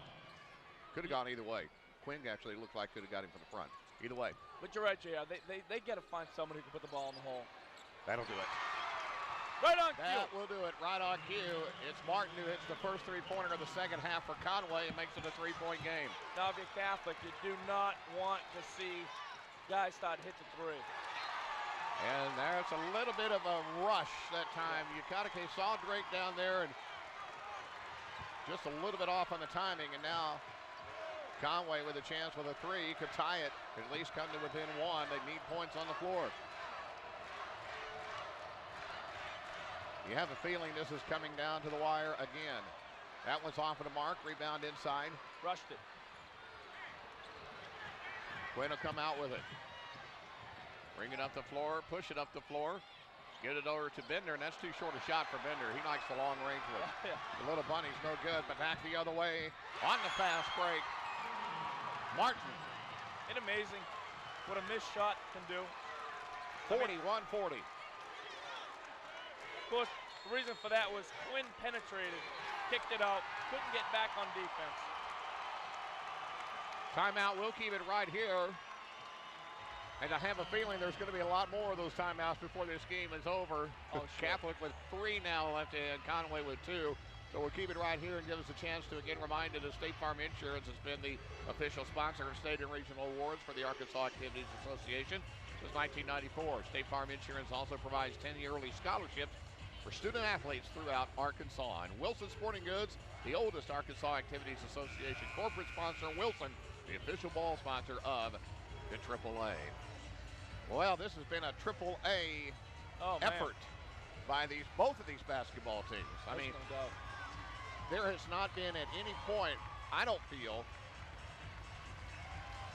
S1: Could have gone either way. Quinn actually looked like could have got him from the front. Either way.
S2: But you're right, JR. They got to find somebody who can put the ball in the hole.
S1: That'll do it.
S2: Right on cue.
S5: That will do it. Right on cue. It's Martin who hits the first three-pointer of the second half for Conway and makes it a three-point game.
S2: Now, if you're Catholic, you do not want to see guys start hitting the three.
S5: And there's a little bit of a rush that time. Ukadike saw Drake down there and just a little bit off on the timing, and now Conway with a chance with a three could tie it, at least come to within one. They need points on the floor. You have a feeling this is coming down to the wire again. That one's off of the mark, rebound inside.
S2: Rushed it.
S5: Quinn will come out with it. Bring it up the floor, push it up the floor. Get it over to Bender, and that's too short a shot for Bender. He likes the long range one. The little bunny's no good, but back the other way on the fast break. Martin.
S2: It's amazing what a missed shot can do.
S5: 41-40.
S2: Of course, the reason for that was Quinn penetrated, kicked it out, couldn't get back on defense.
S5: Timeout, we'll keep it right here. And I have a feeling there's going to be a lot more of those timeouts before this game is over.
S2: Oh, sure.
S5: Catholic with 3 now left and Conway with 2. So we'll keep it right here and give us a chance to again remind you that State Farm Insurance has been the official sponsor of state and regional awards for the Arkansas Activities Association since 1994. State Farm Insurance also provides 10-year early scholarships for student athletes throughout Arkansas. And Wilson Sporting Goods, the oldest Arkansas Activities Association corporate sponsor. Wilson, the official ball sponsor of the AAA. Well, this has been a AAA effort by both of these basketball teams. I mean, there has not been at any point, I don't feel,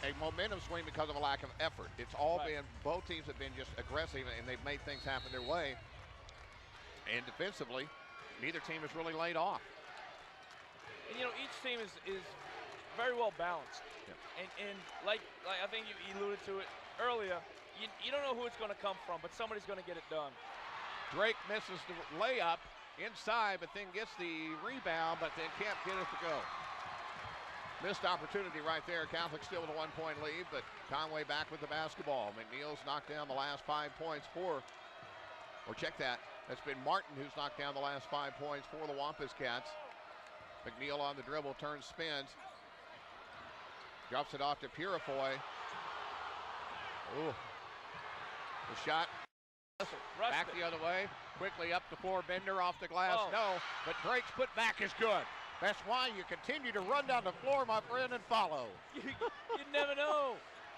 S5: a momentum swing because of a lack of effort. It's all been, both teams have been just aggressive and they've made things happen their way. And defensively, neither team has really laid off.
S2: And you know, each team is very well balanced.
S1: Yeah.
S2: And like I think you alluded to it earlier, you don't know who it's going to come from, but somebody's going to get it done.
S5: Drake misses the layup inside, but then gets the rebound, but then can't get it to go. Missed opportunity right there. Catholic still with a 1-point lead, but Conway back with the basketball. McNeil's knocked down the last 5 points or check that. That's been Martin who's knocked down the last 5 points for the Wampus Cats. McNeil on the dribble, turns, spins. Drops it off to Purifoy. Ooh. The shot. Back the other way. Quickly up the floor. Bender off the glass.
S2: Oh.
S5: No. But Drake's put back is good. That's why you continue to run down the floor, my friend, and follow.
S2: You never know.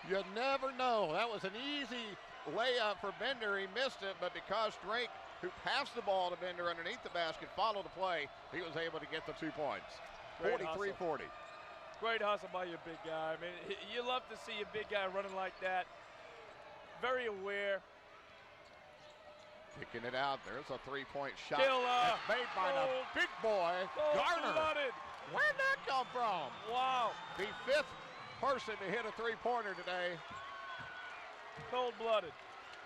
S5: You never know. That was an easy layup for Bender. He missed it, but because Drake, who passed the ball to Bender underneath the basket, followed the play, he was able to get the 2 points. 43-40.
S2: Great hustle by your big guy. I mean, you love to see your big guy running like that. Very aware.
S5: Kicking it out. There's a 3-point shot.
S2: Killer.
S5: That's made by the big boy, Garner.
S2: Cold-blooded.
S5: Where'd that come from?
S2: Wow.
S5: The 5th person to hit a 3-pointer today
S2: Cold-blooded.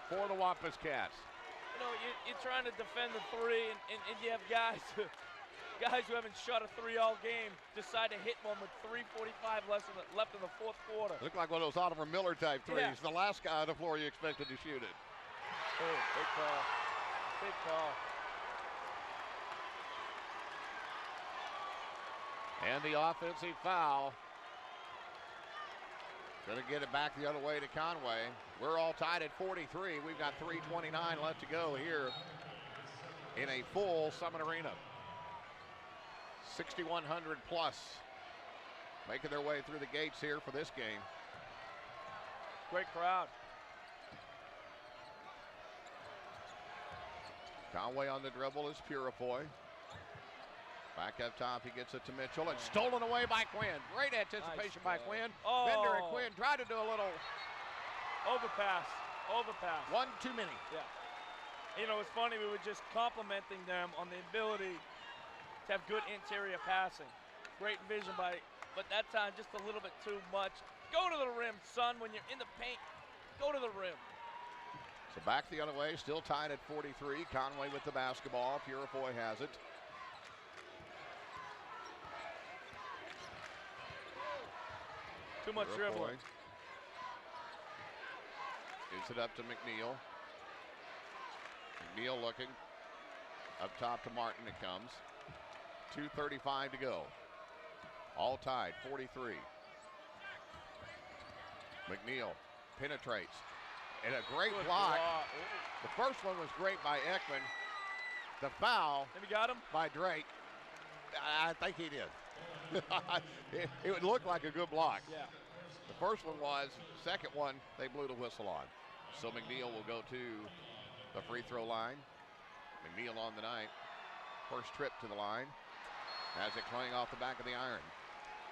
S5: for the Wampus Cats.
S2: You know, you're trying to defend the 3, and you have guys who haven't shot a 3 all game decide to hit one with 3:45 left in the 4th quarter.
S5: Looked like one of those Oliver Miller type threes.
S2: Yeah.
S5: The last guy on the floor you expected to shoot it.
S2: Oh, big call. Big call.
S5: And the offensive foul. Going to get it back the other way to Conway. We're all tied at 43. We've got 3:29 left to go here in a full Summit Arena. 6,100 plus making their way through the gates here for this game.
S2: Great crowd.
S5: Conway on the dribble is Purifoy. Back up top, he gets it to Mitchell. It's stolen away by Quinn. Great anticipation by Quinn.
S2: Oh.
S5: Bender and Quinn try to do a little
S2: Overpass.
S5: one too many.
S2: Yeah. You know, it's funny, we were just complimenting them on the ability to have good interior passing. Great vision but that time just a little bit too much. Go to the rim, son, when you're in the paint. Go to the rim.
S5: So back the other way, still tied at 43. Conway with the basketball. Purifoy has it.
S2: Too much dribbling.
S5: Gives it up to McNeil. McNeil looking. Up top to Martin it comes. 2:35 to go. All tied, 43. McNeil penetrates. And a great block. The first one was great by Ekman. The foul
S2: Have you got him?
S5: by Drake. I think he did. it would look like a good block.
S2: Yeah.
S5: The first one was. Second one, they blew the whistle on. So McNeil will go to the free throw line. McNeil on the night. First trip to the line. Has it playing off the back of the iron.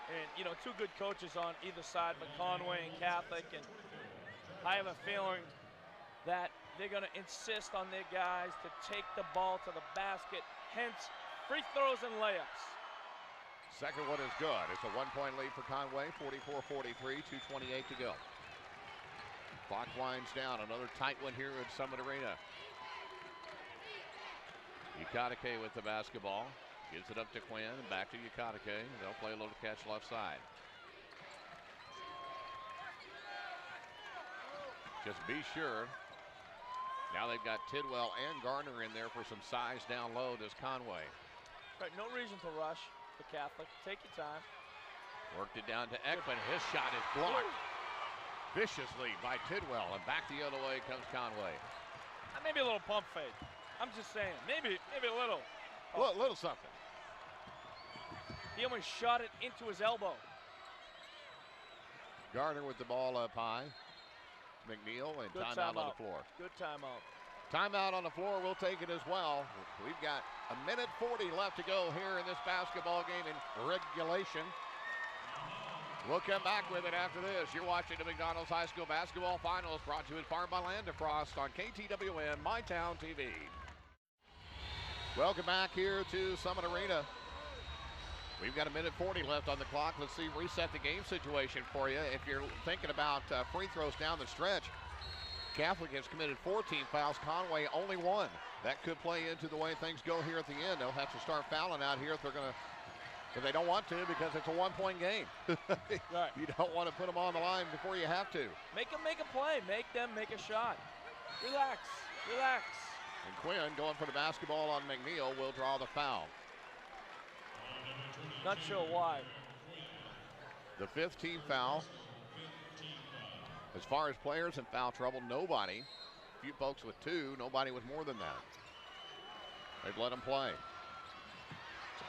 S2: And, you know, 2 good coaches on either side, but Conway and Catholic. And I have a feeling that they're going to insist on their guys to take the ball to the basket, hence free throws and layups.
S5: Second one is good. It's a 1-point lead for Conway, 44-43, 2:28 to go. Clock winds down. Another tight one here at Summit Arena. Ukadike with the basketball. Gives it up to Quinn and back to Ukadike. They'll play a little catch left side. Just be sure. Now they've got Tidwell and Garner in there for some size down low. Does Conway.
S2: Right, no reason to rush for Catholic. Take your time.
S5: Worked it down to Ekman. His shot is blocked viciously by Tidwell. And back the other way comes Conway.
S2: Maybe a little pump fake. I'm just saying. Maybe a little.
S5: A little something.
S2: He almost shot it into his elbow.
S5: Garner with the ball up high. McNeil and
S2: Good
S5: timeout on the floor.
S2: Good timeout.
S5: Timeout on the floor. We'll take it as well. We've got 1:40 left to go here in this basketball game in regulation. We'll come back with it after this. You're watching the McDonald's High School Basketball Finals, brought to you in part by Landefrost on KTWN MyTown TV. Welcome back here to Summit Arena. We've got 1:40 left on the clock. Let's reset the game situation for you. If you're thinking about free throws down the stretch, Catholic has committed 14 fouls. Conway only 1. That could play into the way things go here at the end. They'll have to start fouling out here if they're going to, but they don't want to because it's a one-point game.
S2: Right.
S5: You don't want to put them on the line before you have to.
S2: Make them make a play. Make them make a shot. Relax. Relax.
S5: And Quinn going for the basketball on McNeil will draw the foul.
S2: Not sure why.
S5: The 5th team foul. As far as players in foul trouble, nobody. A few folks with 2, nobody with more than that. They've let them play.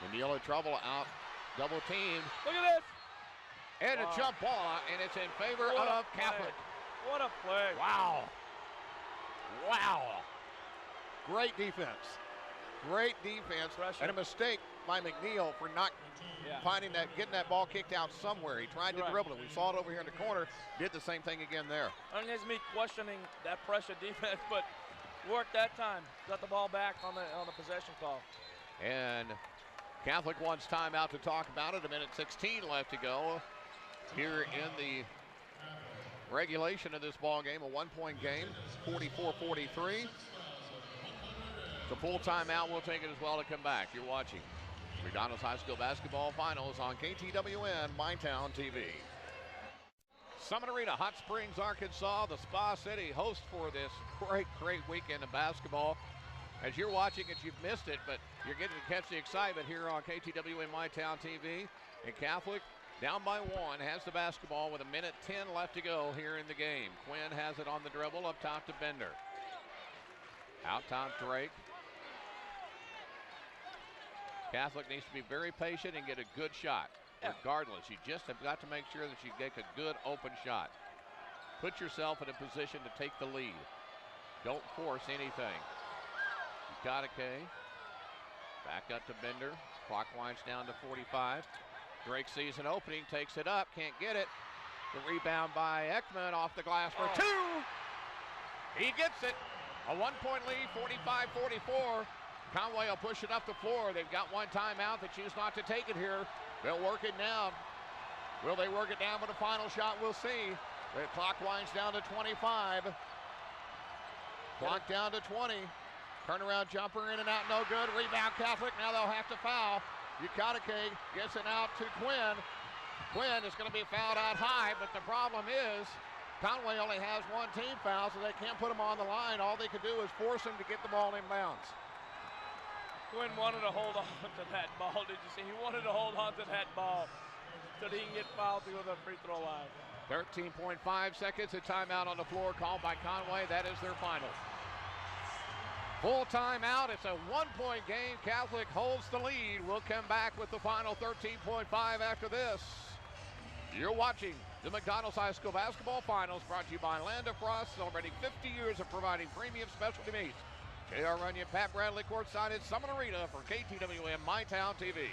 S5: McNeil in trouble, out, double teamed.
S2: Look at this.
S5: And a jump ball, and it's in favor of Catholic.
S2: What a play.
S5: Wow. Wow. Great defense. Great defense.
S2: Pressure.
S5: And a mistake by McNeil for not getting that ball kicked out somewhere. He tried to dribble it. We saw it over here in the corner. Did the same thing again there.
S2: I mean, it's me questioning that pressure defense, but worked that time. Got the ball back on the possession call.
S5: And Catholic wants timeout to talk about it. 1:16 left to go here in the regulation of this ball game. A 1-point game, 44-43. It's a full timeout. We'll take it as well to come back. You're watching McDonald's High School Basketball Finals on KTWN MyTown TV. Summit Arena, Hot Springs, Arkansas, the Spa City host for this great weekend of basketball. As you're watching it, you've missed it, but you're getting to catch the excitement here on KTWN MyTown TV. And Catholic, down by 1, has the basketball with 1:10 left to go here in the game. Quinn has it on the dribble up top to Bender. Out top, Drake. Catholic needs to be very patient and get a good shot. Regardless, you just have got to make sure that you get a good open shot. Put yourself in a position to take the lead. Don't force anything. Ukadike, back up to Bender. Clock winds down to 45. Drake sees an opening, takes it up, can't get it. The rebound by Ekman off the glass for 2. He gets it. A 1-point lead, 45-44. Conway will push it up the floor. They've got one timeout. They choose not to take it here. They'll work it down. Will they work it down for the final shot? We'll see. The clock winds down to 25. Clock down to 20. Turnaround jumper in and out, no good. Rebound Catholic. Now they'll have to foul. Ukadike gets it out to Quinn. Quinn is going to be fouled out high, but the problem is Conway only has 1 team foul, so they can't put him on the line. All they can do is force him to get the ball inbounds.
S2: Quinn wanted to hold on to that ball. Did you see? He wanted to hold on to that ball so that he can get fouled to the free throw line.
S5: 13.5 seconds. A timeout on the floor called by Conway. That is their final. Full timeout. It's a 1-point game. Catholic holds the lead. We'll come back with the final 13.5 after this. You're watching the McDonald's High School Basketball Finals, brought to you by Land Frost, celebrating 50 years of providing premium specialty meats. J.R. Runyon, Pat Bradley, courtside at Summit Arena for KTWN MyTown TV.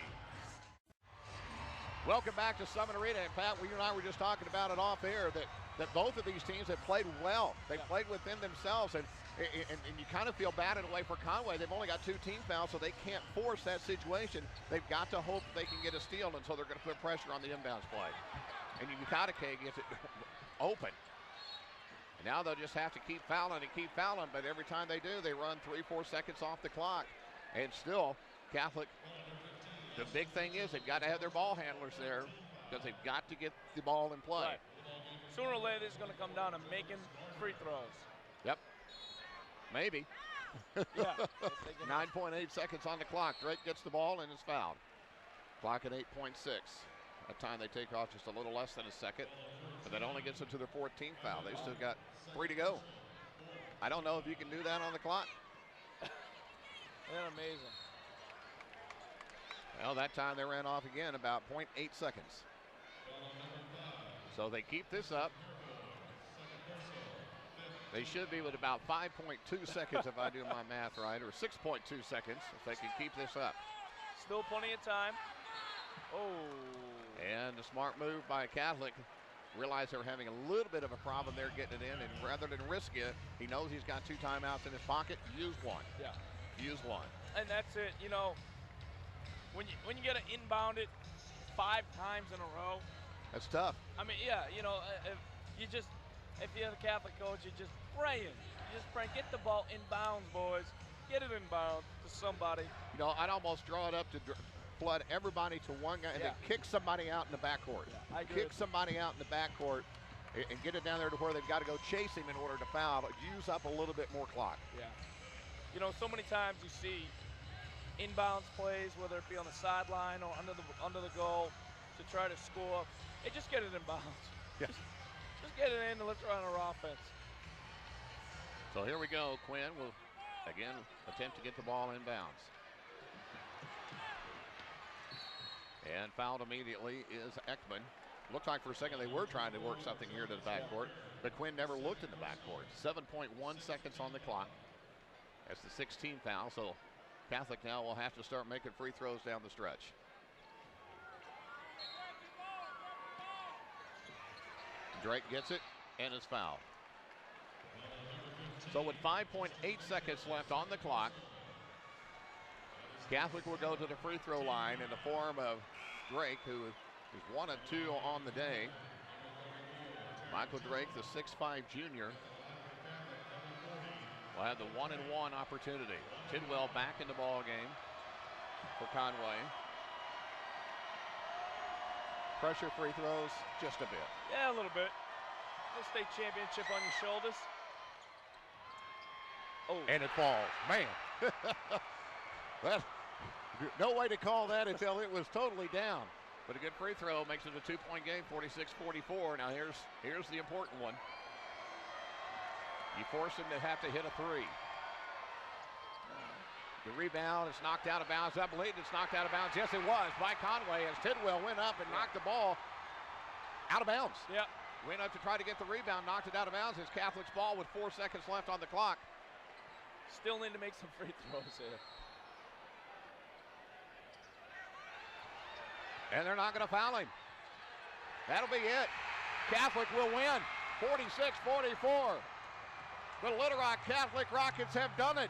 S5: Welcome back to Summit Arena. And Pat, you and I were just talking about it off air that both of these teams have played well. They played within themselves, and you kind of feel bad in a way for Conway. They've only got 2 team fouls, so they can't force that situation. They've got to hope they can get a steal, and so they're going to put pressure on the inbounds play. And Ukadike gets it open. And now they'll just have to keep fouling, but every time they do, they run 3-4 seconds off the clock. And still, Catholic, the big thing is they've got to have their ball handlers there because they've got to get the ball in play.
S2: Right. Sooner or later, it's going to come down to making free throws.
S5: Yep. Maybe.
S2: Yeah.
S5: 9.8 seconds on the clock. Drake gets the ball and is fouled. Clock at 8.6. That time they take off just a little less than a second, but that only gets them to their 14th foul. They still got 3 to go. I don't know if you can do that on the clock.
S2: They're amazing.
S5: Well, that time they ran off again about 0.8 seconds. So they keep this up. They should be with about 5.2 seconds if I do my math right, or 6.2 seconds if they can keep this up.
S2: Still plenty of time. Oh.
S5: And a smart move by Catholic. Realize they're having a little bit of a problem there getting it in, and rather than risk it, he knows he's got 2 timeouts in his pocket. Use one.
S2: Yeah.
S5: Use one.
S2: And that's it. You know, when you get to inbound it 5 times in a row.
S5: That's tough.
S2: I mean, yeah, you know, you just if you're the Catholic coach, you're just praying. You're just praying. Get the ball in bounds, boys. Get it in bounds to somebody.
S5: You know, I'd almost draw it up to flood everybody to one guy and then kick somebody out in the backcourt.
S2: Yeah, I agree.
S5: Kick somebody out in the backcourt and get it down there to where they've got to go chase him in order to foul. Use up a little bit more clock.
S2: Yeah. You know, so many times you see inbounds plays, whether it be on the sideline or under the goal, to try to score. Hey, just get it in bounds.
S5: Yeah.
S2: Just get it in and let's run our offense.
S5: So here we go. Quinn will again attempt to get the ball in bounds. And fouled immediately is Ekman. Looked like for a second they were trying to work something here to the backcourt, but Quinn never looked in the backcourt. 7.1 seconds on the clock. That's the 16th foul, so Catholic now will have to start making free throws down the stretch. Drake gets it and is fouled. So with 5.8 seconds left on the clock, Catholic will go to the free throw line in the form of Drake, who is 1 of 2 on the day. Michael Drake, the 6'5 junior, will have the 1-and-1 opportunity. Tidwell back in the ball game for Conway. Pressure free throws, just a bit.
S2: Yeah, a little bit. The state championship on your shoulders. Oh.
S5: And it falls. Man. Well, no way to call that until it was totally down. But a good free throw makes it a 2-point game, 46-44. Now here's the important one. You force him to have to hit a three. The rebound is knocked out of bounds. I believe it's knocked out of bounds. Yes, it was by Conway as Tidwell went up and knocked the ball out of bounds.
S2: Yep.
S5: Went up to try to get the rebound, knocked it out of bounds. It's Catholic's ball with 4 seconds left on the clock.
S2: Still need to make some free throws here.
S5: And they're not going to foul him. That'll be it. Catholic will win, 46-44. The Little Rock Catholic Rockets have done it.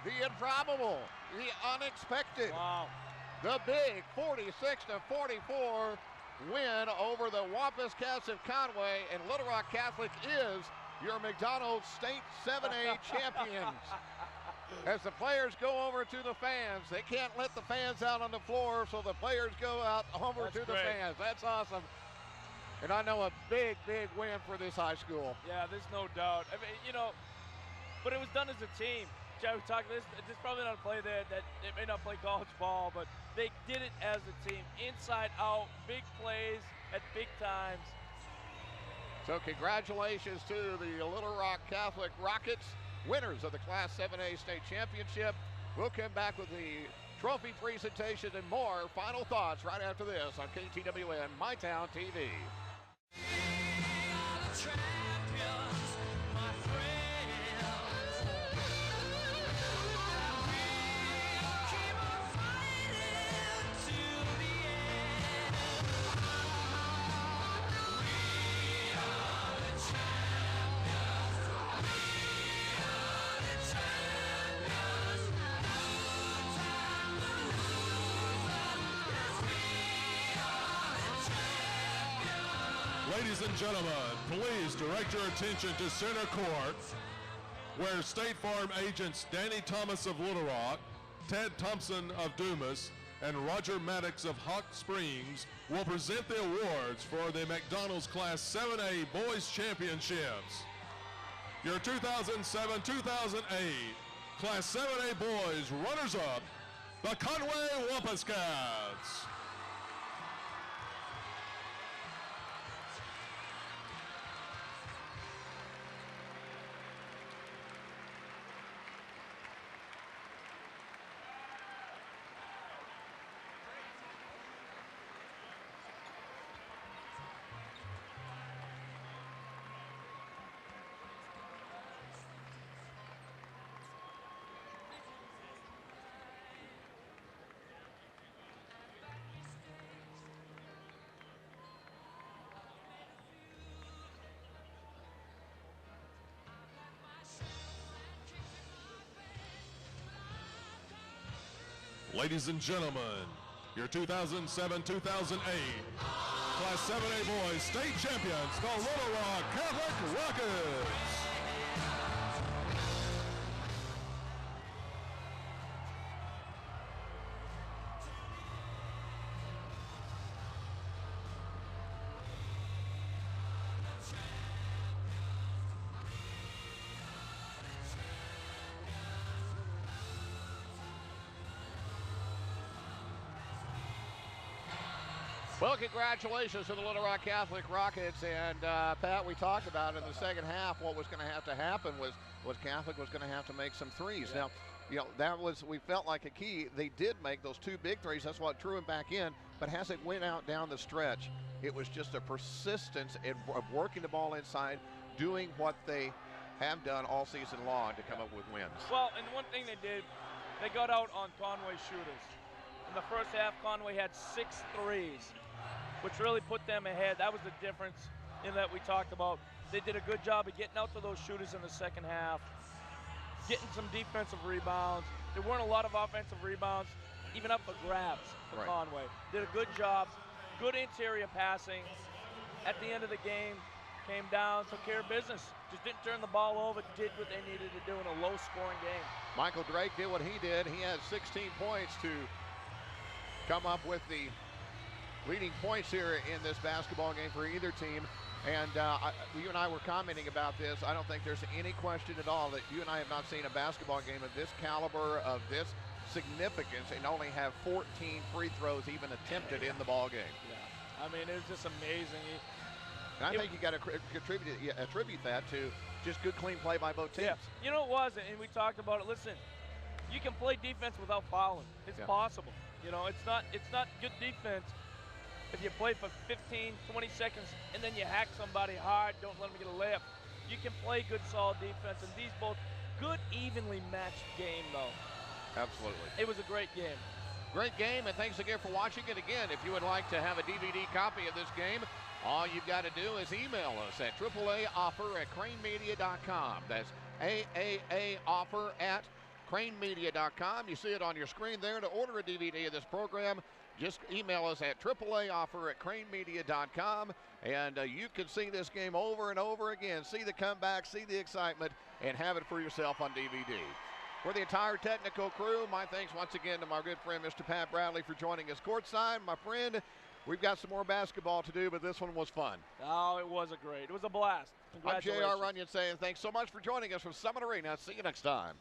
S5: The improbable, the unexpected.
S2: Wow.
S5: The big 46-44 win over the Wampus Cats of Conway, and Little Rock Catholic is your McDonald's State 7A champions. As the players go over to the fans, they can't let the fans out on the floor, so the players go out over to the fans. That's awesome. And I know a big, big win for this high school.
S2: Yeah, there's no doubt. I mean, you know, but it was done as a team. Joe, we talked this. There's probably not a play there that they may not play college ball, but they did it as a team, inside out, big plays at big times.
S5: So congratulations to the Little Rock Catholic Rockets, winners of the Class 7A State Championship. We'll come back with the trophy presentation and more final thoughts right after this on KTWN MyTown TV.
S4: Ladies and gentlemen, please direct your attention to center court, where State Farm agents Danny Thomas of Little Rock, Ted Thompson of Dumas, and Roger Maddox of Hot Springs will present the awards for the McDonald's Class 7A Boys Championships. Your 2007-2008 Class 7A Boys runners-up, the Conway Wampus Cats. Ladies and gentlemen, your 2007-2008 Class 7A boys state champions, the Little Rock Catholic Rockets.
S5: Well, congratulations to the Little Rock Catholic Rockets. And, Pat, we talked about in the second half what was going to have to happen was Catholic was going to have to make some threes. Yeah. Now, you know, that was, we felt like a key. They did make those 2 big threes. That's what drew him back in. But as it went out down the stretch, it was just a persistence of working the ball inside, doing what they have done all season long to come up with wins.
S2: Well, and one thing they did, they got out on Conway shooters. In the first half, Conway had 6 threes, which really put them ahead. That was the difference in that we talked about. They did a good job of getting out to those shooters in the second half, getting some defensive rebounds. There weren't a lot of offensive rebounds, even up for grabs for Conway. Did a good job, good interior passing. At the end of the game, came down, took care of business. Just didn't turn the ball over, did what they needed to do in a low-scoring game.
S5: Michael Drake did what he did. He had 16 points to come up with the leading points here in this basketball game for either team. And you and I were commenting about this. I don't think there's any question at all that you and I have not seen a basketball game of this caliber, of this significance, and only have 14 free throws even attempted in the ball game.
S2: Yeah, I mean, it was just amazing.
S5: And I think you got to attribute that to just good, clean play by both teams.
S2: Yeah. You know, it was, and we talked about it. Listen, you can play defense without fouling. It's possible. You know, it's not good defense if you play for 15, 20 seconds and then you hack somebody hard, don't let them get a layup. You can play good, solid defense, and these both good, evenly matched game, though.
S5: Absolutely. It was a great game. Great game, and thanks again for watching it. Again, if you would like to have a DVD copy of this game, all you've got to do is email us at AAAoffer@cranemedia.com. That's AAAoffer@cranemedia.com. You see it on your screen there. To order a DVD of this program, just email us at AAAoffer@cranemedia.com, and you can see this game over and over again. See the comeback, see the excitement, and have it for yourself on DVD. For the entire technical crew, my thanks once again to my good friend, Mr. Pat Bradley, for joining us courtside. My friend, we've got some more basketball to do, but this one was fun.
S2: Oh, it was it was a blast.
S5: I'm
S2: Congratulations.
S5: J.R. Runyon saying thanks so much for joining us from Summit Arena. See you next time.